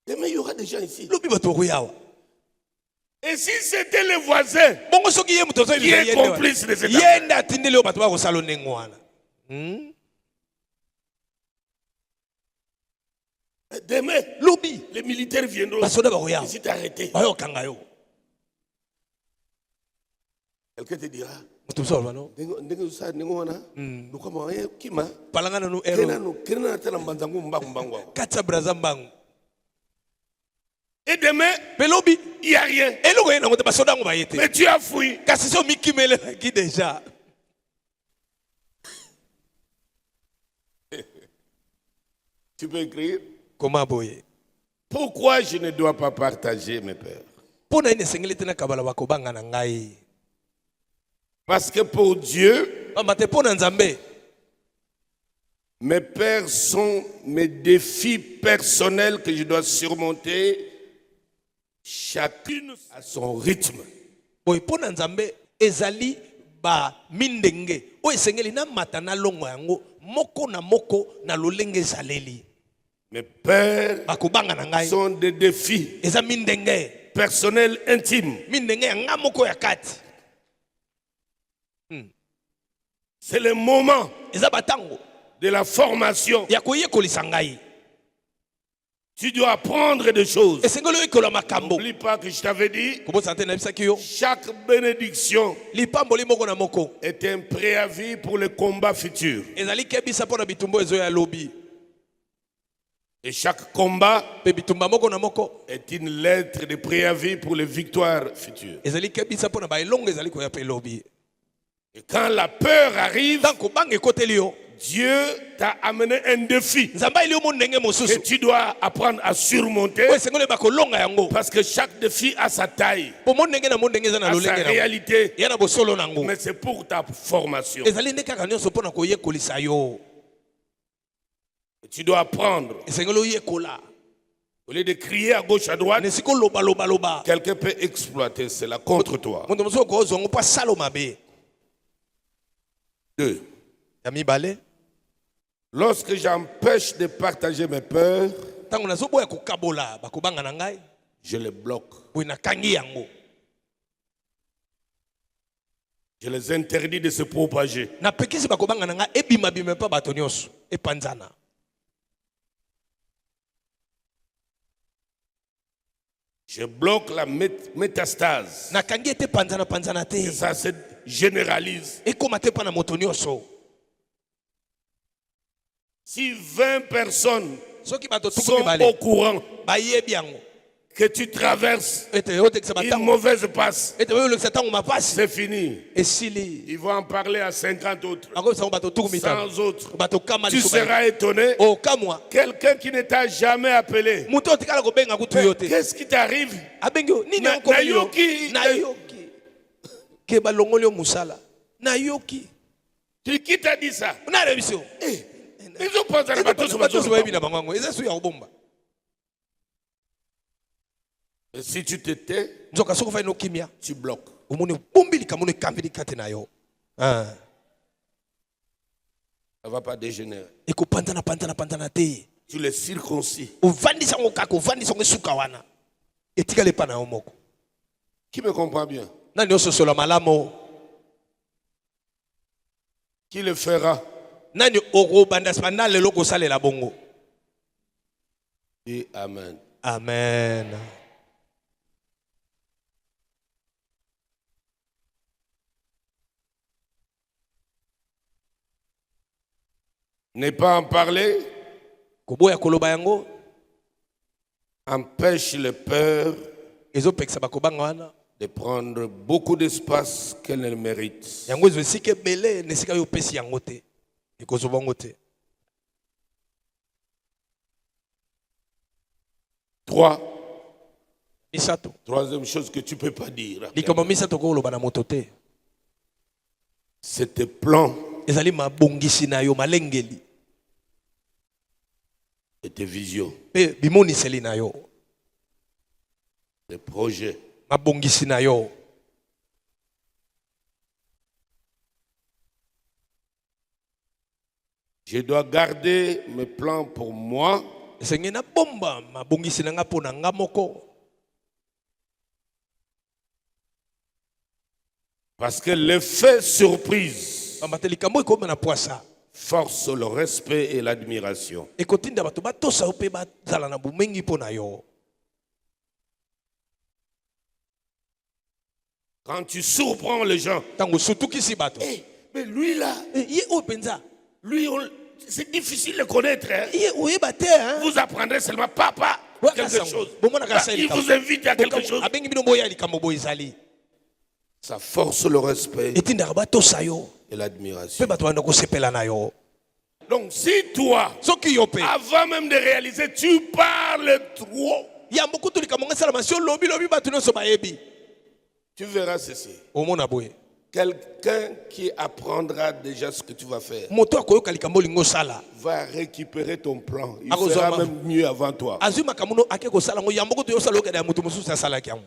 Demain, il y aura des gens ici. Et si c'était le voisin qui est complice de cette affaire? Demain, les militaires viendront ici t'arrêter. Quelqu'un te dira, et demain, il n'y a rien. Mais tu as fui. Tu peux écrire? Pourquoi je ne dois pas partager mes peurs? Parce que pour Dieu, mes peurs sont mes défis personnels que je dois surmonter, chacune à son rythme. Mes peurs sont des défis personnels intimes. C'est le moment de la formation Tu dois apprendre des choses. esengeli oyekola makambo N'oublie pas que je t'avais dit, kobosana te nayebisaki yo chaque bénédiction lipamboli moko na moko est un préavis pour le combat futur. ezali kebisa mpo na bitumba ezoya lobi Et chaque combat mpe bitumba moko na moko est une lettre de préavis pour les victoires futures. ezali kebisa mpo na baelongo ezali koya mpe lobi Et quand la peur arrive, ntango kobanga ekoteli yo Dieu t'a amené un défi nzambe ayeli yo mo ndenge que mosusu tu dois apprendre à surmonter, oyo esengeli oyeba kolonga yango parce que chaque défi a sa taille, mpo mo ndenge na mo ndenge eza na a sa lolenge nango réalité, ya na bosolo nango mais c'est pour ta formation. ezali nde kaka nyonso mpo na koyekolisa yo Tu dois apprendre. esengeli oyekola Au lieu de crier à gauche, à droite, nesika olobaloba quelqu'un peut exploiter cela contre toi. moto mosusu okozwa yango mpo asala mabe 2. ya mibale Lorsque j'empêche de partager mes peurs, ntango nazoboya kokabola bakobanga na ngai je les bloque. boye nakangi yango Je les interdis de se propager. napekisi bakobanga na ngai ebimabima mpa bato nyonso epanzana Je bloque la métastase. nakangi ete panzana te Et ça se généralise. ekóma te mpa na moto nyonso Si 20 personnes soki bato tuku sont au mibale courant bayebi yango que tu traverses ete otekisa une batango mauvaise passe, ete oyolekisa ntango mapasi c'est fini. esili Ils vont en parler à 50 autres, akobisango bato tuku mitano 100 autres. bato kama Tu lisuba seras étonné. okamwa Quelqu'un qui ne t'a jamais appelé. moto otikala kobenga kutu yo te Qu'est-ce qui t'arrive? abengi yo nini Na- yango yo nayoki- nayoki ke balongoli yo mosala nayoki Qui t'a dit ça? nayebi yo Ils ont pensé à bato nyonso bayebi na bango yango eza su ya kobomba Et si tu te tais, nzoka soki ofai nokimia tu bloques. omoni obombi likambo no ekambeli kati na yo Ça ne va pas dégénérer. ekopanzana te Tu les circoncis. ovandisa yango kaka ovandisa yango esuka wana etikali epa na yo moko Qui me comprend bien? nani ososola malamu Qui le fera? nani okobanda nsima na lelo kosalela bongo Dis Amen. amen Ne pas en parler koboya koloba yango empêche les peurs ezopekisa bakobanga wana de prendre beaucoup d'espace qu'elles ne méritent. yango ezwa esika ebele na esika oyo opesi yango te ekozwa bongo te 3. misato Troisième chose que tu ne peux pas dire. likambo misato koloba na moto te C'est tes plans ezali mabongisi na yo malengeli et tes visions, mpe bimoniseli na yo tes projets. mabongisi na yo Je dois garder mes plans pour moi esengeli nabomba mabongisi na nga mpo na nga moko parce que l'effet surprise pamba te likambo ekoma na pwasa force le respect et l'admiration. ekotinda bato batosa yo mpe bazala na bomengi mpo na yo Quand tu surprends les gens, ntango osutukisi bato mais lui là, ye oyo mpenza lui, c'est difficile de connaître. Hein. ye oyeba te hein? Vous apprendrez seulement papa quelque chose. bomonaka Là, asala il vous invite à quelque chose. abengi bino boya likambo boyo ezali Ça force le respect etindaka batosa yo et mpe l'admiration. bato banda kosepela na yo Donc si toi, soki yo mpe avant même de réaliser, tu parles trop, yambo kutu likambo ngo esalama si olobilobi bato nyonso bayebi tu verras ceci. omona boye Quelqu'un qui apprendra déjà ce que tu vas faire moto akoyoka likambo olingi osala va récupérer ton plan. Il Ah, fera Rosama. même mieux avant toi. azwi makambo no ake kosala ngo yambo kutu yosala okenda ya moto mosusu asalaki yango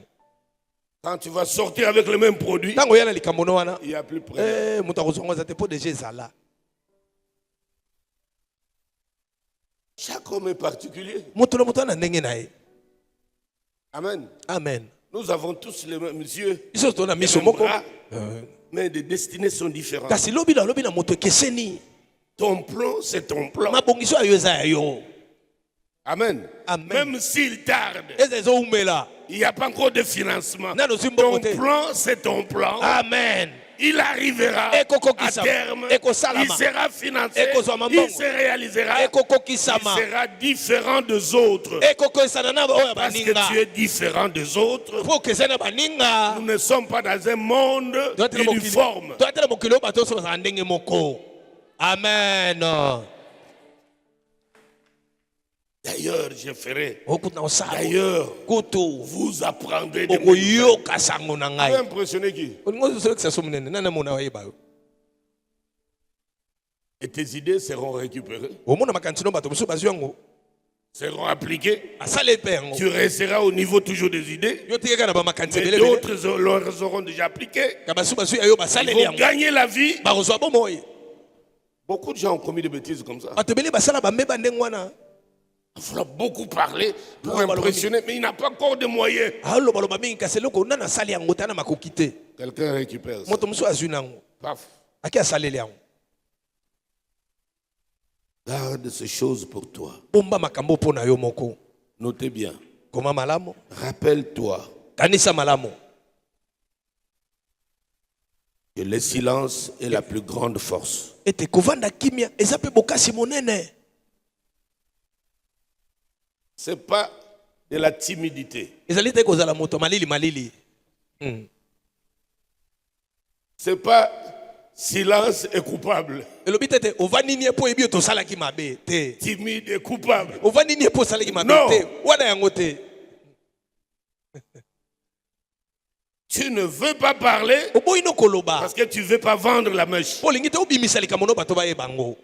Quand tu vas sortir avec le même produit, ntango oya na likambo no wana il n'y a plus de problème. moto akozongoza te mpo deja ezala Chaque homme est particulier. moto na moto ana ndenge na ye Amen. amen Nous avons tous les mêmes yeux, biso tona les miso mêmes moko bras, mais les destinées sont différentes. kasi lobi na moto ekeseni Ton plan, c'est ton plan. mabongiso ya yo eza ya yo Amen. Amen. Même s'il tarde, eza ezoumela il n'y a pas encore de financement. nano simbo Ton kote plan, c'est ton plan. amen Il arrivera à ekokokisama terme. Il ekosalama sera financé. ekozwa Il mambongo se réalisera. Il ekokokisama sera différent des autres. ekokesana na oyo Parce que baninga tu es différent des autres. po okesana baninga Nous ne sommes pas dans un monde uniforme. toatela mokili oyo bato nyonso bazala ndenge moko amen D'ailleurs, je ferai. okuta na osala D'ailleurs, kutu vous apprendrez de mes nouvelles. okoyoka sango na Vous ngai impressionné qui? olingo ozosolekisa so monene nani amona oyeba yo Et tes idées seront récupérées, omona makanisi no bato mosusu bazwi yango seront appliquées. asala mpe yango Tu resteras au niveau toujours des idées. yo tikeka na bamakanisi Mais ebelebele d'autres les auront déjà appliquées. ka basusu bazwi yayo Ils basaleli vont yango gagner la vie. bakozwa bomoi Beaucoup de gens ont commis des bêtises comme ça. bato ebele basala bameba ndenge wana Il faudra beaucoup parler pour Non, impressionner, mais il n'a pas encore de moyens. alobaloba mingi kasi eloko nani asali yango ta na makoki te Quelqu'un récupère ça. moto mosusu azwi nango Paf. aki asaleli yango Garde ces choses pour toi. bomba makambo mpo na yo moko Notez bien. koma malamu Rappelle-toi kanisa malamu que le silence est la plus grande force. ete kovanda kimia eza mpe bokasi monene Ce n'est pas de la timidité. ezali te kozala moto malili malili Ce n'est pas silence est coupable. elobi te te ovandi nini mpo oyebi yo tosalaki mabe te Timide est coupable. ovandi nini mpo osalaki mabe Non. te wana yango te Tu ne veux pas parler oboyi no koloba parce que tu ne veux pas vendre la mèche. mpo olingi te obimisa likambo no bato bayeba yango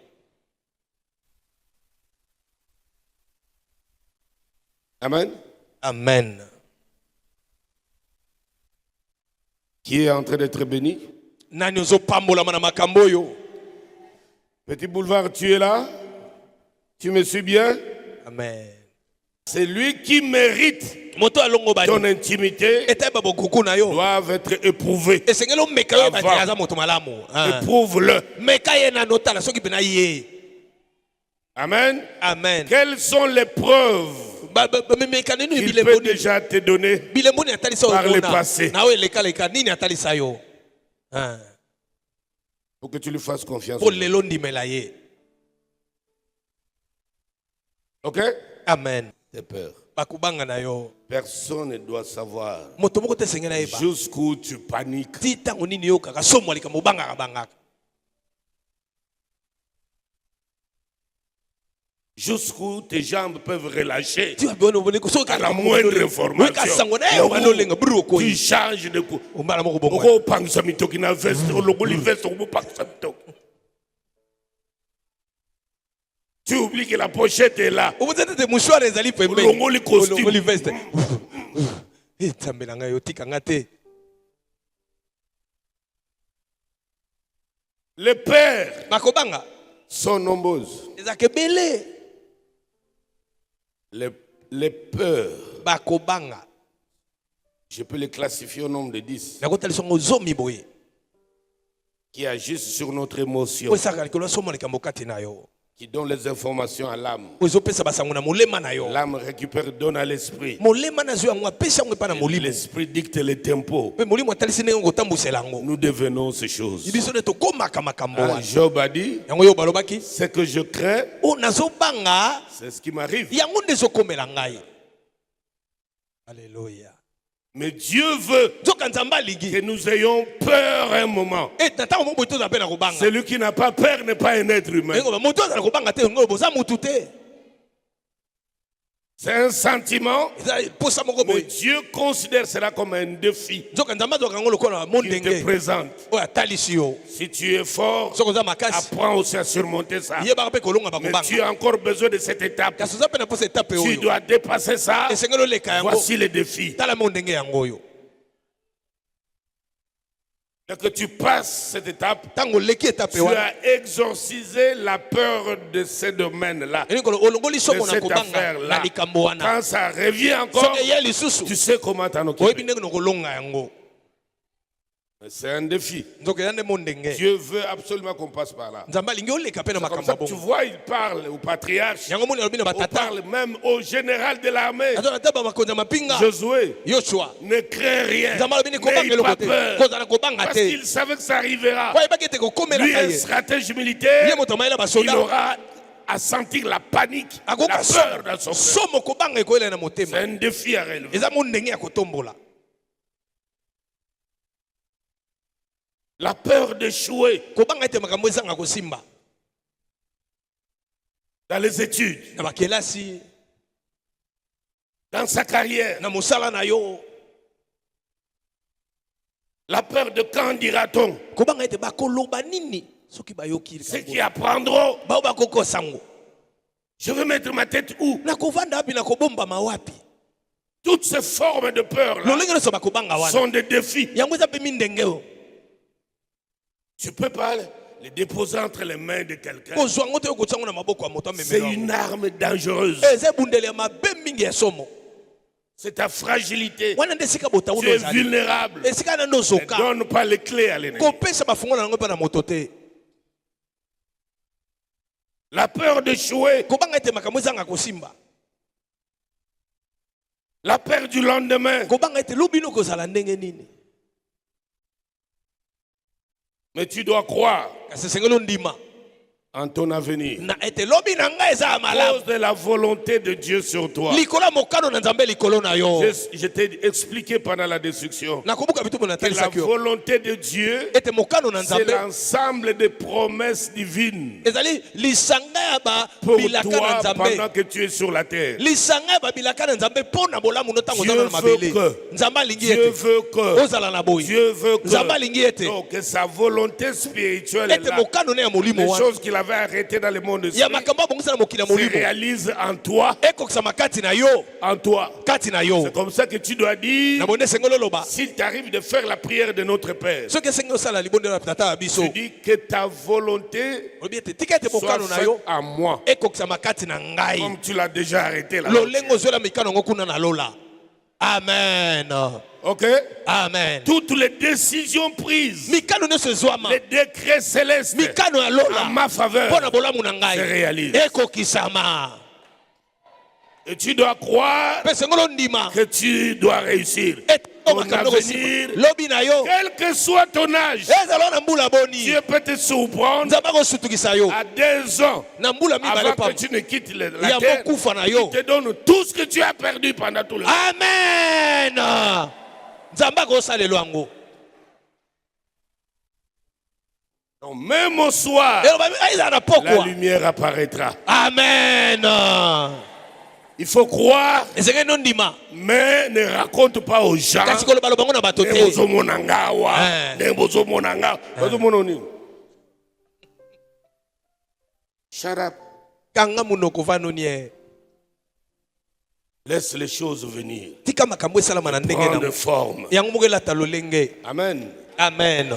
Amen. amen Qui est en train d'être béni? nani ozopambolama na makambo oyo Petit boulevard, tu es là? Tu me suis bien? amen C'est lui qui mérite moto alongo ton bani intimité etayeba bokuku na yo doivent être éprouvés. esengeli omeka yo Avant. bati aza moto malamu Éprouve-le. meka ye na notala soki mpena ye Amen. amen Quelles sont les preuves bamemeka nini qu'il bilembo peut nini déjà te donner bilembo nini atalisa par le omona passé na oyo elekaleka nini atalisa yo pour que tu lui fasses confiance? mpo lelo ndimela ye Ok? amen T'as peur. bakubanga na yo Personne ne doit savoir moto moko te esengeli ayeba jusqu'où tu paniques. ti ntango nini yokaka somwa likambo obangaka bangaka Jusqu'où tes jambes peuvent relâcher ti babi wana oboneko soki à la moindre information. sango na ye obanda olenga buri Tu okoyi changes de coup. ombala moko bongo Okopangisa mitoki na veste, olongoli veste, okopangisa mitoki. Tu oublies que la pochette est là. obuza tete mushware ezali pembeni Olongoli costume. olongoli veste nzambe na ngai otikanga te Les pères bakobanga sont nombreuses. ezaka ebele Les peurs, bakobanga je peux les classifier au nombre de 10, nakotalisa ngo zomi boye qui agissent sur notre émotion, po esaka likolo asomwa likambo kati na yo qui donnent les informations à l'âme. po ezopesa basango na molema na yo L'âme récupère, donne à l'esprit. molema nazwi yango apesi yango epa na molimo L'esprit dicte le tempo. mpe molimo atalisi ndenge kotambwisela yango Nous devenons ces choses. biso nde tokomaka makambo Ah, wana Job a dit, yango yo balobaki ce que je crains, o nazobanga c'est ce qui m'arrive. yango nde ezokomela ngai alleluya Mais Dieu veut nzoka nzambe alingi que nous ayons peur un moment. na ntango moko boye tozala mpe na kobanga Celui qui n'a pas peur n'est pas un être humain. ndenge moto azala kobanga te ngo boza mutu te C'est un sentiment, eza posa moko mais boye Dieu considère cela comme un défi nzoka nzambe azwaka yango lokola qu'il te mondenge présente. oyo atalisi yo Si tu es fort, soki oza makasi apprends aussi à surmonter ça. yebaka mpe kolonga Mais tu bakobanga as encore besoin de cette étape. kasi oza mpe na mposa etape Tu oyo dois dépasser ça. esengeli oleka yango Voici les défis. tala mo ndenge yango oyo Dès que tu passes cette étape, ntango oleki etape tu wana as exorcisé la peur de ce domaine-là, elingi olongoli de songo na cette kobanga na affaire-là. likambo wana Quand ça revient encore, soki eya lisusu tu sais comment t'en oyebi occuper. ndenge nokolonga yango C'est un défi. Dieu Dieu veut absolument qu'on passe par là. Comme ça que tu vois, il parle au patriarche, il parle même au général de l'armée. Josué, ne crains rien, n'aie pas peur, parce qu'il savait que ça arrivera. Lui, un stratège militaire, il aura à sentir la panique, la peur dans son cœur. C'est un défi à relever. La peur d'échouer dans les études, dans sa carrière. La peur de quand dira-t-on? Ceux qui apprendront. Je veux mettre ma tête où? Toutes ces formes de peur-là sont des défis. Tu peux pas les déposer entre les mains de quelqu'un. C'est une arme dangereuse. C'est ta fragilité. Tu es vulnérable. Ne donne pas les clés à l'ennemi. La peur d'échouer. La peur du lendemain. Mais tu dois croire en ton avenir. À cause de la volonté de Dieu sur toi. Je t'ai expliqué pendant la destruction que la volonté de Dieu, c'est l'ensemble des promesses divines pour toi pendant que tu es sur la terre. Dieu veut que donc, que sa volonté spirituelle est là. Les choses qu'il avait arrêtées dans le monde se réalisent en toi. En toi. C'est comme ça que tu dois dire, s'il t'arrive de faire la prière de notre Père, tu dis que ta volonté soit faite à moi, comme tu l'as déjà arrêté là. Amen. Ok? Amen. Toutes les décisions prises, les décrets célestes en ma faveur se réalisent. Et tu dois croire que tu dois réussir ton avenir, quel que soit ton âge. Dieu peut te surprendre à 2 ans avant que tu ne quittes la terre. Il te donne tout ce que tu as perdu pendant tout le temps. Amen. Donc même au soir, la lumière apparaîtra. Amen. Il faut croire, mais ne raconte pas aux gens. Shut up. Laisse les choses venir. Prendre forme. Amen. Amen.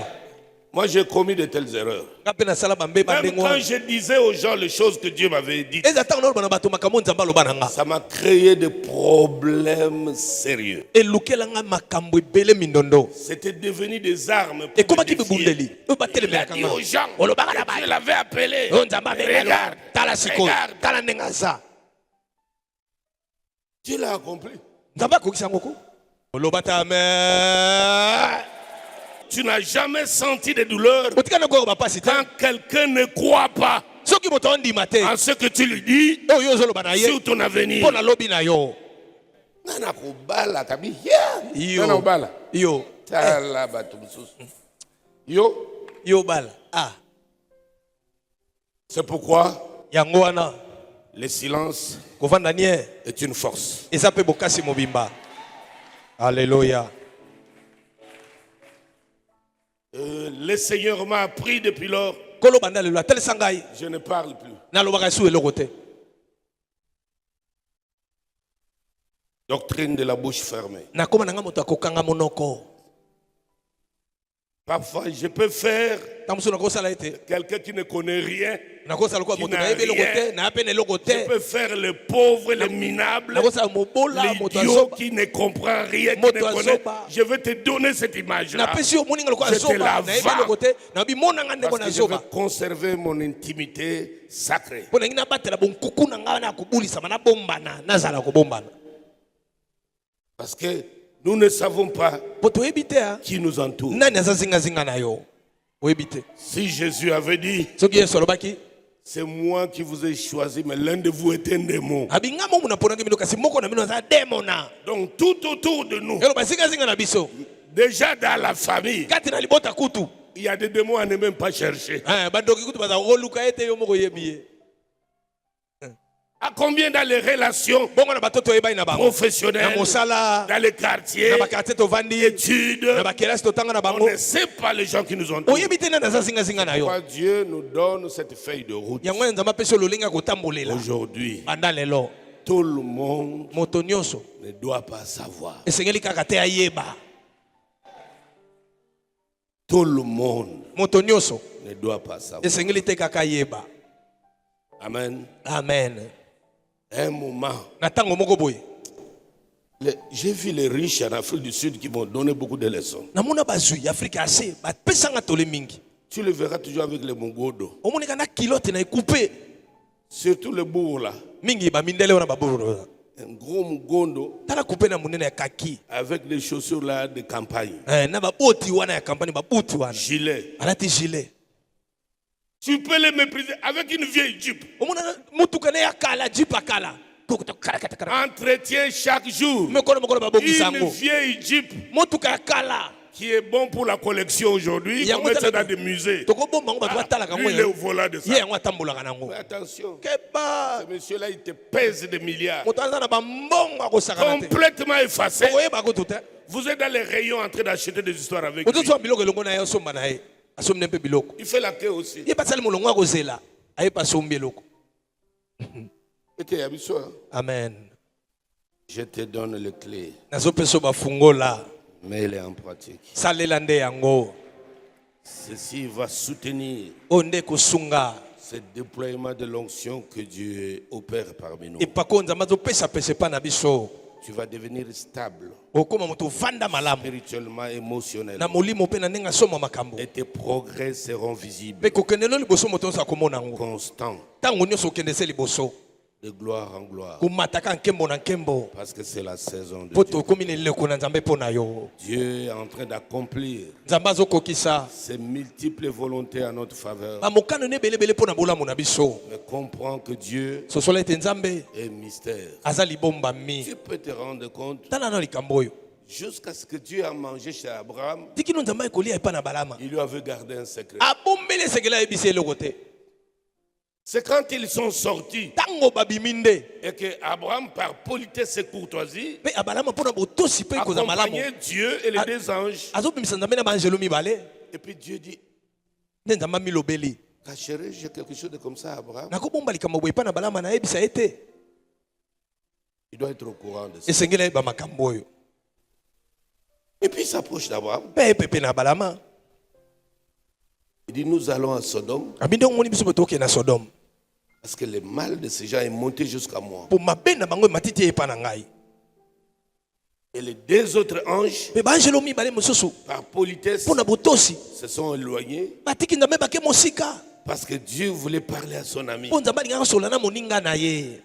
Moi, j'ai commis de telles erreurs. Même quand je disais aux gens les choses que Dieu m'avait dites, ça m'a créé des problèmes sérieux. C'était devenu des armes pour me défier. Il a dit aux gens que Dieu l'avait appelé. Regarde, regarde. Dieu l'a accompli. Tu n'as jamais senti de douleur quand quelqu'un ne croit pas en ce que tu lui dis sur ton avenir. C'est pourquoi le silence est une force. Alléluia. Le Seigneur m'a appris depuis lors. Je ne parle plus. Doctrine de la bouche fermée. Parfois, je peux faire tamuso nakosala ete quelqu'un qui ne connaît rien. nakosala kwa Qui moto n'a na yebe rien. lokote na ape ne Je lokote peux faire le pauvre, le minable, nakosala mobola moto l'idiot azoba qui ne comprend rien, qui Moto ne connaît. azoba. Je vais te donner cette image-là. napesi yo moninga lokola Je te azoba la na yebe vends. lokote na bimonanga ndeko Parce na que je veux azoba conserver mon intimité sacrée. mpo na ngi nabatela bonkuku na ngai na kobulisama nabombana nazala kobombana Parce que nous ne savons pas mpo toyebi te a qui nous entoure. nani aza zingazinga na yo oyebi te Si Jésus avait dit, soki yesu alobaki c'est moi qui vous ai choisi, mais l'un de vous est un démon. abinga momu naponaki bino kasi moko na bino aza demona Donc tout autour de nous, eloba zingazinga na biso déjà dans la famille, kati na libota kutu il y a des démons à ne même pas chercher. bandoki kutu baza koluka ete yo moko oyebi ye À combien dans les relations bongo na batoto oyebani na bango na professionnelles, mosala dans les quartiers, na bakartier tovandi études, na bakelasi totanga na on bango ne sait pas les gens qui nous entourent. oyebi te nani aza zingazinga na yo Pourquoi Dieu nous donne cette feuille de route yango wana nzambe apesi yo lolingi ya kotambolela aujourd'hui? banda lelo Tout le monde moto nyonso ne doit pas savoir. esengeli kaka te ayeba Tout le monde moto nyonso ne doit pas savoir. esengeli te kaka ayeba Amen. amen Un moment, na ntango moko boye j'ai vu les riches en Afrique du Sud qui m'ont donné beaucoup de leçons. namona bazwi afrika ase bapesanga tole mingi Tu le verras toujours avec les mongodos. omonika na kilote na ekupe Surtout le bourg là. mingi bamindele wana baburu Un gros mongondo tala kupe na monene ya kaki avec des chaussures là de campagne. na baboti wana ya kampani babuti wana Gilet. alati gilet Tu peux les mépriser avec une vieille Jeep. omona mutuka ne ya kala jipa kala Entretien chaque jour. mekolo mokolo babongisa Une yango vieille Jeep motuka ya kala qui est bon pour la collection aujourd'hui. On met ça dans des musées. tokobomba yango bato batalaka Lui, il est au volant de ye ça. yango atambolaka nango Mais attention, keba ce monsieur-là, il te pèse des milliards. moto aza na bambongo akosakana te Complètement effacé. okoyeba kutu te Vous êtes dans les rayons en train d'acheter des histoires avec lui. ozotswa biloko elongo na ye osomba na ye asombi ne mpe biloko Il fait la queue aussi. ye basali molongo akozela ayebi asombi eloko Et t'es habitué, hein? amen Je te donne les clés, nazopesa bafungola mets-les en pratique. salela nde yango Ceci va soutenir oyo nde kosunga ce déploiement de l'onction que Dieu opère parmi nous. epako nzambe azopesapesa epa na biso Tu vas devenir stable, okóma moto ovanda malamu spirituellement, na émotionnellement. molimo mpe na ndenge asoma makambo Et tes progrès seront mpe visibles, kokendelo liboso moto nyonso akomona yango constants, ntango nyonso okende se liboso de gloire en gloire. komataka nkembo na nkembo Parce que c'est la saison de mpo Dieu. tokómi na eleko na nzambe mpo na yo Dieu est en train d'accomplir nzambe azokokisa ses multiples volontés en notre faveur. bamokano ne ebelebele mpo na bolamu na biso Mais comprends que Dieu sosola ete nzambe est mystère. aza libombami Tu peux te rendre compte, tala na likambo oyo jusqu'à ce que Dieu a mangé chez Abraham, tikino nzambe akolia epa na balama il lui avait gardé un secret. abombeli esekeli ayebisa eloko te C'est quand ils sont sortis ntango babimi nde et que Abraham, par politesse et courtoisie, mpe abalama mpo na botosi mpe kozala malamu accompagnait Dieu et les deux anges. azobimisa nzambe na baangelo mibale Et puis Dieu dit, nde nzambe amilobeli cacherai-je quelque chose de comme ça à Abraham? nakobomba likambo boye epa na balama nayebisa ye te Il doit être au courant de ça. esengeli ayeba makambo oyo Et puis il s'approche d'Abraham. mpe ayepepe na balama Il dit, nous allons à Sodome abi nde omoni biso boye tokende na sodome parce que le mal de ces gens est monté jusqu'à moi. mpo mabe na bango ematiti ye epa na ngai Et les deux autres anges, mpe baangelo mibale mosusu par politesse, mpo na botosi se sont éloignés batiki nzambe bake mosika parce que Dieu voulait parler à son ami. mpo nzambe alingaka kosola na moninga na ye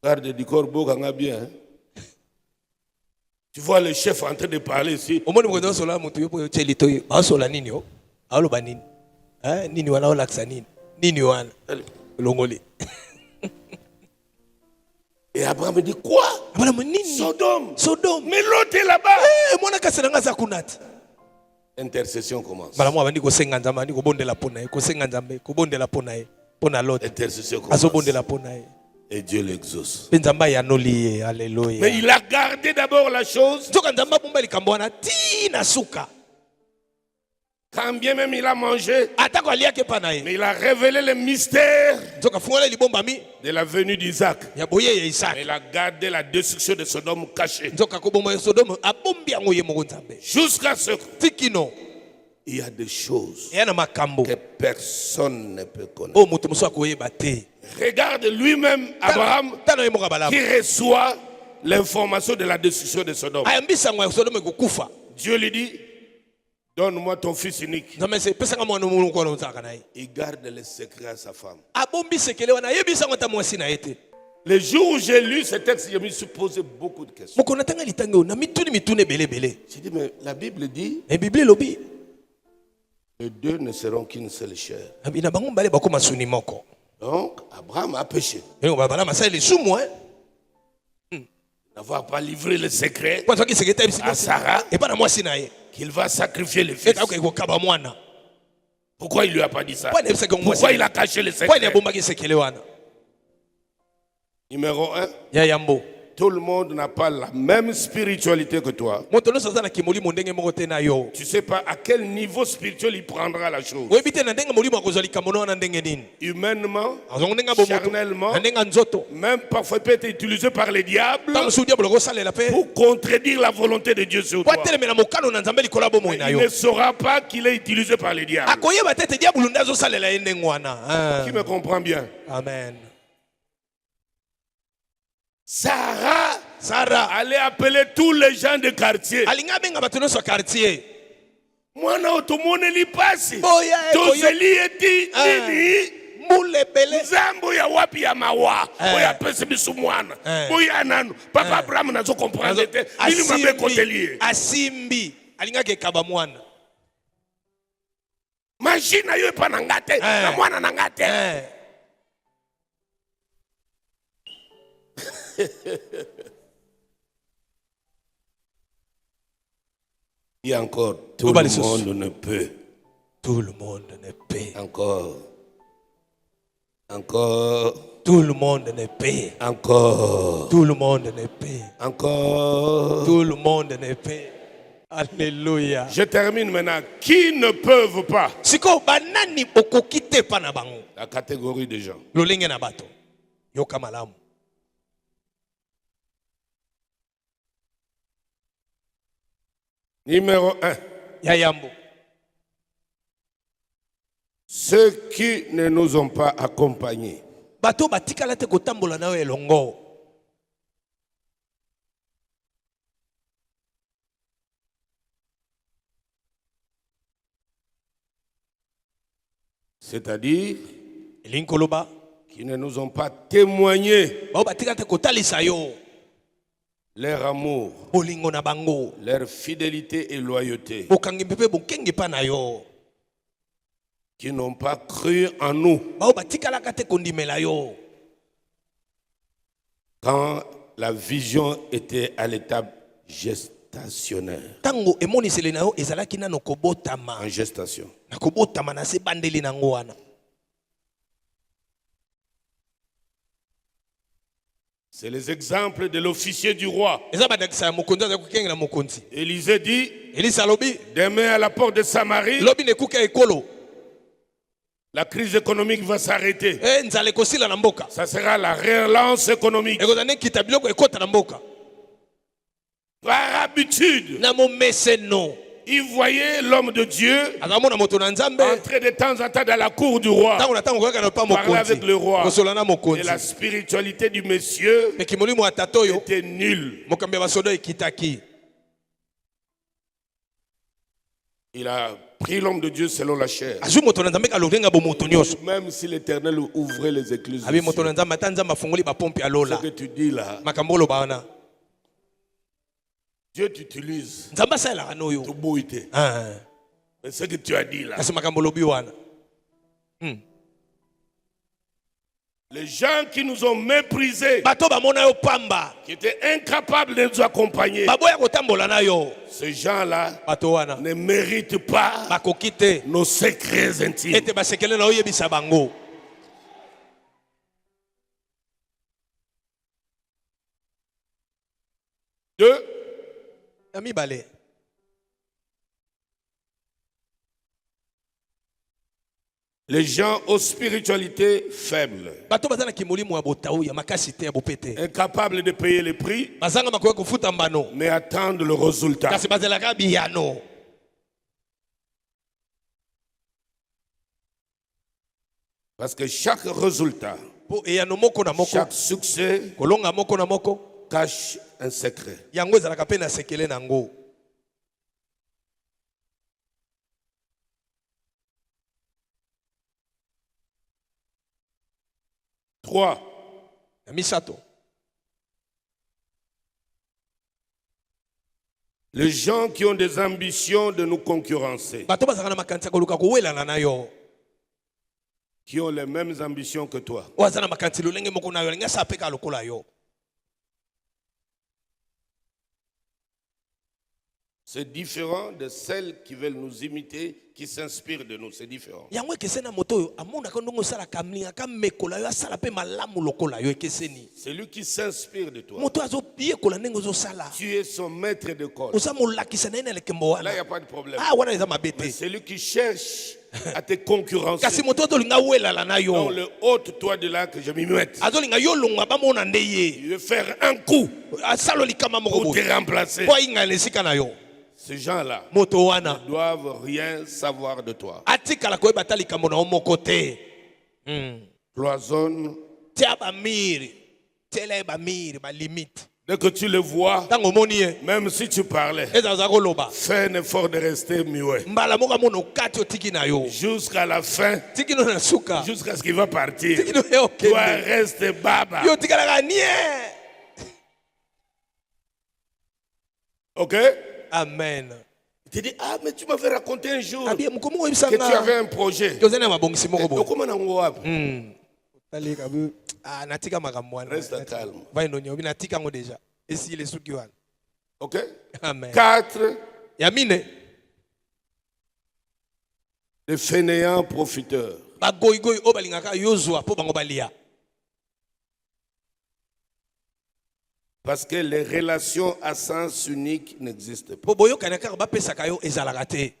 Garde du corbeau, quand bien. Hein? Tu vois le chef en train de parler ici. omoni mokonzi osola moto yo mpo tie lito yo baosola nini o aoloba nini nini wana olakisa nini nini wana olongoli Et Abraham dit, quoi? abalamu nini Sodome. sodome Mais l'autre est là-bas. mwana kasi na nga aza kuna te Intercession commence. malamu abandi kosenga nzambe abandi kobondela mpo na ye kosenga nzambe kobondela mpo na ye mpo na lote Intercession commence. azobondela mpo na ye Et Dieu l'exauce. mpe nzambe ayanoli ye Mais alleluya il a gardé d'abord la chose nzoka nzambe abomba likambo wana tina suka Quand bien même il a mangé, atako aliaki pa na ye mais il a révélé le mystère nzoka fungola libombami de la venue d'Isaac. ya boye ya Isaac. Il a gardé la destruction de Sodome cachée. Nzoka koboma ya Sodome abombi yango ye moko Nzambe. Jusqu'à ce Tikino il y a des choses ya na makambo que personne ne peut connaître. o mutu muso akoyeba te. Regarde lui-même Abraham Tano ye moko balamu qui reçoit l'information de la destruction de Sodome. ayambisa ngo ya Sodome kokufa. Dieu lui dit, donne-moi ton fils unique. Nzambe se pesa nga mwana mungu kwa nzaka na ye. Il garde le secret à sa femme. Abombi sekele wana yebisa ngo ta mwasi na yete. Le jour où j'ai lu ce texte, je me suis posé beaucoup de questions. Moko natanga litango na mitune bele bele. J'ai dit, mais la Bible dit, E Bible lobi les deux ne seront qu'une seule chair. abina bango mbale bakoma suni moko. Donc, Abraham a péché. Ngo babala masai le sumu N'avoir pas livré le secret Kwa nzoki seketa bisi à Sarah e pa na mwasi na ye. qu'il va sacrifier le E fils. ka ko kaba mwana. Pourquoi il lui a pas dit ça? Kwa nebisa ko mwasi. Pourquoi il a caché le Kwa ne secret? bomba ki sekele wana. Numéro 1, Ya yambo. tout le monde n'a pas la même spiritualité que toi. Moto no sazana kimoli mondenge moko te na yo. Tu sais pas à quel niveau spirituel il prendra la chose. Oyebite na ndenge molimo akozali kamono na ndenge nini. Humainement, Azongo ndenga bomoto. charnellement, Na ndenga nzoto. même parfois peut être utilisé par les diables Tango sudi abolo salela pe. pour contredire la volonté de Dieu sur toi. Kwa telemela mokano na Nzambe likola bomo na Il yo. ne saura pas qu'il est utilisé par les diables. Akoyeba tete diabulu ndazo salela ye ndenge wana. Qui me comprend bien? Amen. Sarah allait appeler tous les gens de quartier. Alinga benga bato no so quartier. Mwana otomoneli pasi. Boya Tozeli eti nini? Mule bele. Nzambo ya wapi ya mawa. Boya pesi bisu mwana. Boya nanu. Papa Abraham nazo comprendre te. Ili mabe kotelier. Asimbi. Alinga ke kaba mwana. Machine yo epa na ngate. Na mwana na ngate. Et encore, tout le monde ne peut. Tout le monde ne peut. Encore. Encore. Tout le monde ne peut. Encore. Tout le monde ne peut. Encore. Tout le monde ne peut. Alléluia. Je termine maintenant. Qui ne peuvent pas? Siko banani okokite pa na bango. La catégorie des gens. Lolenge na bato. Yoka malamu. Numéro 1. Yayambo. Ceux qui ne nous ont pas accompagnés. Bato batikala te kotambola na elongo. C'est-à-dire Linkoloba qui ne nous ont pas témoigné bao batikala te kotalisa yo. Leur amour, Bolingo na bango. leur fidélité et loyauté. Bokangi pepe bokenge pa na yo. Qui n'ont pas cru en nous Bao batikala te kondimela yo. quand la vision était à l'étape gestationnaire. Tango emonisele na yo ezalaki nano kobotama. En gestation. Na kobotama na se bandeli nango wana. C'est les exemples de l'officier du roi. Élisée dit, demain à la porte de Samarie, la crise économique va s'arrêter. Ça sera la relance économique. Par habitude, il voyait l'homme de Dieu entrer de temps en temps dans la cour du roi, parler avec le roi. Et la spiritualité du monsieur était nulle. Il a pris l'homme de Dieu selon la chair. Même si l'Éternel ouvrait les écluses, ce que tu dis là, Dieu t'utilise. Mais ce que tu as dit là, les gens qui nous ont méprisés, qui étaient incapables de nous accompagner, ces gens-là ne méritent pas nos secrets intimes. Deux, Les gens aux spiritualités faibles, bato bazana kimolimu ya botau ya makasi te ya bopete incapables de payer le prix, bazanga makoya kofuta mbano mais attendent le résultat. kasi bazelaka biyano. Parce que chaque résultat, Po eyano moko na moko chaque succès kolonga moko na moko cache un secret. yango ezalaka pe na sekele nango. Trois, Ya misato les gens qui ont des ambitions de nous concurrencer, bato bazalaka na makanisi ya koluka kowelana na yo qui ont les mêmes ambitions que toi. oyo aza na makanisi lolenge moko na yo alingi asala mpe kaka lokola yo. C'est différent de celles qui veulent nous imiter, qui s'inspirent de nous. C'est différent. yango ekeseni na moto oyo amonaka ndenge osalaka mlingaka mekola yo asala mpe malamu lokola yo ekeseni. Celui qui s'inspire de toi, moto azoyekola ndenge ozosala tu es son maître d'école. oza molakisa na ye na lekembo Là, il n'y wana a pas de problème. wana eza mabe Mais te celui qui cherche à te concurrencer, kasi moto ozolinga welala na non, yo le ôte-toi de là que je m'y mette. azolinga yo longa bamona nde ye Il veut faire un coup asala likama moko pour boye te remplacer. po ayinga na esika na yo. Ces gens-là moto wana ne doivent rien savoir de toi. atikala koyeba ata likambo na yo moko te. Cloisonne. tia bamiri tiela ye bamiri balimite Dès que tu le vois, ntango omoni ye même si tu parlais, ezalaza koloba fais un effort de rester muet. mbala moko amona okati otiki na yo Jusqu'à la fin, tiki no na suka jusqu'à ce qu'il va partir. tiki no ye Toi, okende reste baba. yo otikalaka nie. Ok? Amen. Tu dis, ah, mais tu m'avais raconté un jour abie mokomo que tu avais oyebisanga un projet. tozali na mabongisi moko Et boye comment on va? talika boye natika makambo wana Reste calme. vainoni obi natika yango deja esili esuki wana. Ok? Amen. 4, ya mine les fainéants profiteurs. bagoyigoyi oyo balingaka yozwa mpo bango balia. Parce que les relations à sens unique n'existent pas. mpo boyokani kaka bapesaka yo ezalaka te.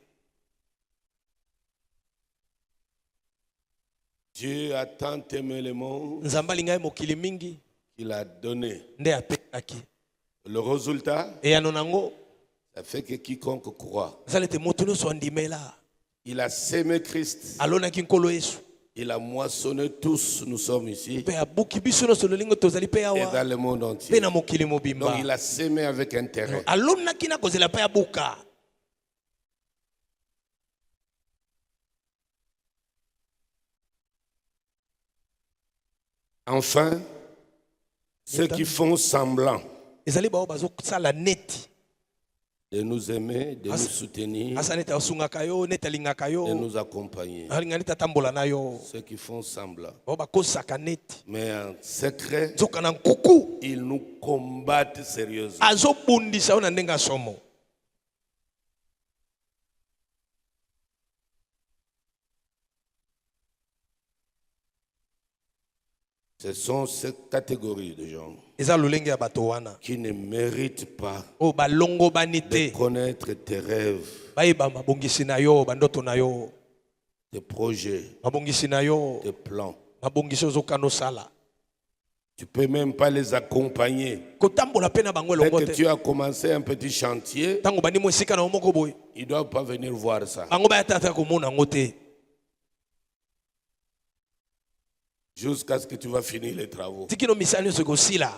Dieu a tant aimé le monde nzambe alinga ye mokili mingi qu'il a donné. nde apesaki Le résultat, eyano nango ça fait que quiconque croit, ezala ete moto nyonso andimela il a sémé Christ, alonaki nkolo yesu il a moissonné tous, nous sommes ici, mpe abuki biso nyonso lolingo tozali mpe et awa dans le monde mpe entier. na mokili Donc mobimba il a sémé avec intérêt. alonaki na kozela mpe abuka. Enfin, ceux qui font semblant ezali bao bazosala neti de nous aimer, de nous soutenir, asa neti asungaka yo neti alingaka de yo nous accompagner. alinga neti atambola na yo Ceux qui font semblant. bao bakosaka neti Mais en secret, nzoka na nkuku ils nous combattent sérieusement. azobundisa yo na ndenge asomo. Ce sont ces catégories de gens eza lolenge ya bato wana qui ne méritent pas oyo balongobani de te connaître tes rêves, bayeba mabongisi na yo bandoto na yo tes projets, mabongisi na yo tes plans. mabongisi ozokana osala Tu ne peux même pas les accompagner. kotambola mpe na bango Dès elongo que te tu as commencé un petit chantier, ntango bandimo esika na yo moko boye ils ne doivent pas venir voir ça. bango bayatata komona yango te Jusqu'à ce que tu vas finir les travaux. tiki no misala nyonso ekosila.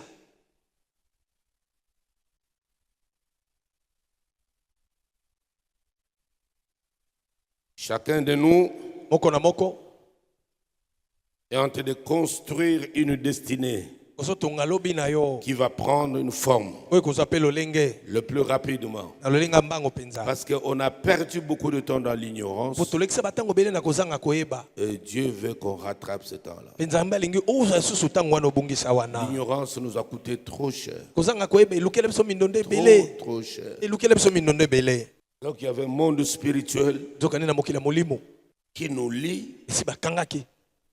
Chacun de nous moko na moko est en train de construire une destinée ozotonga lobi na yo qui va prendre une forme oyo ekozwa mpe lolenge le plus rapidement. na lolenga mbango mpenza Parce qu'on a perdu beaucoup de temps dans l'ignorance. mpo tolekisa batango ebele na kozanga koyeba Et Dieu veut qu'on rattrape ce temps-là. mpe nzambe alingi ozwa lisusu ntango wana obongisa wana. L'ignorance nous a coûté trop cher. kozanga koyeba elukela biso mindondo ebele Trop cher. elukela biso mindondo ebele. Donc il y avait un monde spirituel nzokani na mokili ya molimo qui nous lie, esi bakangaki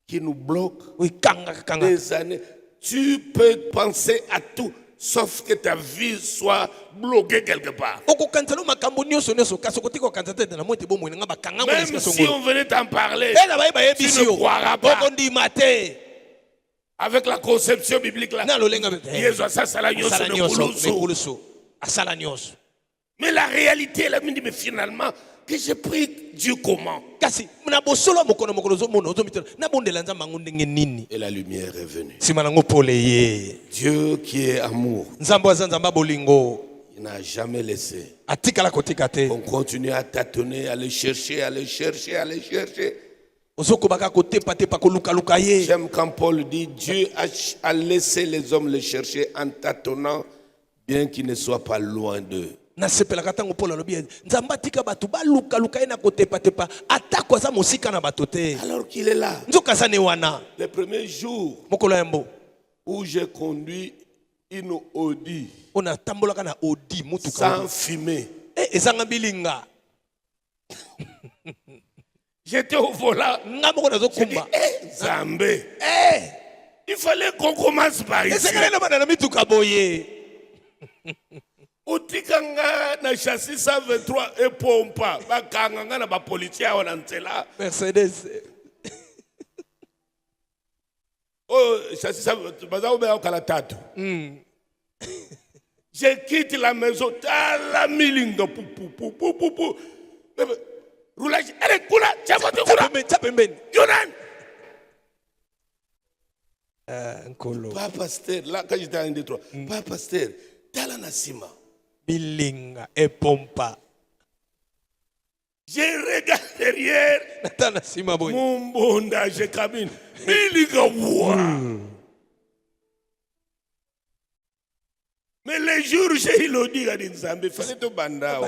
qui nous bloque oyo ekangaka kangaka des années. Tu peux penser à tout. sauf que ta vie soit bloquée quelque part. Même si on venait t'en parler, tu ne croiras pas. Avec la conception biblique là. Mais la réalité, elle a dit, mais finalement, que j'ai pris Dieu comment? Et la lumière est venue. Dieu qui est amour, il n'a jamais laissé. On continue à tâtonner, à le chercher, à le chercher, à le chercher. J'aime quand Paul dit, Dieu a laissé les hommes le chercher en tâtonnant, bien qu'ils ne soient pas loin d'eux. Alors qu'il est là, le premier jour où j'ai conduit une Audi sans fumer, j'étais au volant, j'ai dit, Zambé, il fallait qu'on commence par ici. Utikanga na chassis 123 et pompa bakanga na ba policier wana ntela Mercedes. Oh chassis baza obe okala tatu. Je quitte la maison la milinga pou. Roulage allez kula chapemben Yonan. Pas pasteur là quand j'étais en Détroit. Pas pasteur tala nasima. Bilinga et pompa. J'ai regardé derrière. Mon bonda, je camine. Bilinga wa. Mais les jours j'ai ilodi à Nzambe, fallait to banda.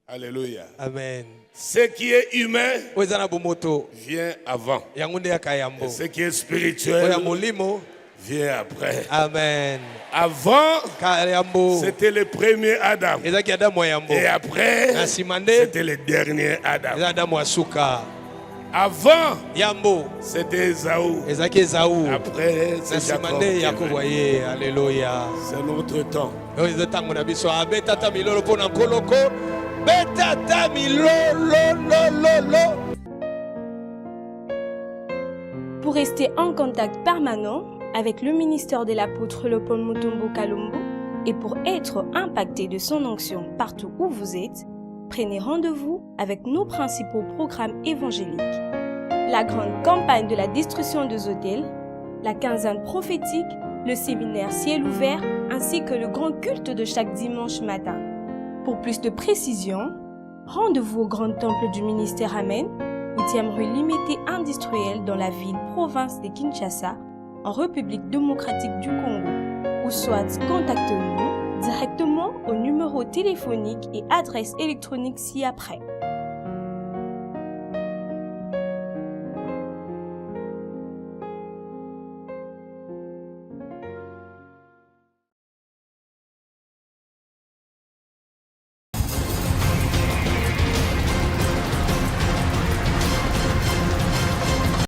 Alléluia. Amen. Ce qui est humain vient avant. Et ce qui est spirituel vient après. Amen. Avant, c'était le premier Adam. Et après, c'était le dernier Adam. Avant, c'était Esaü. Après, c'est Jacob. Alléluia. C'est notre temps. Pour rester en contact permanent avec le ministère de l'apôtre Léopold Mutombo Kalumbu et pour être impacté de son onction partout où vous êtes, prenez rendez-vous avec nos principaux programmes évangéliques. La grande campagne de la destruction des hôtels, la quinzaine prophétique, le séminaire ciel ouvert ainsi que le grand culte de chaque dimanche matin. Pour plus de précisions, rendez-vous au grand temple du ministère Amen, 8e rue Limité Industrielle dans la ville-province de Kinshasa, en République démocratique du Congo, ou soit contactez-nous directement au numéro téléphonique et adresse électronique ci-après.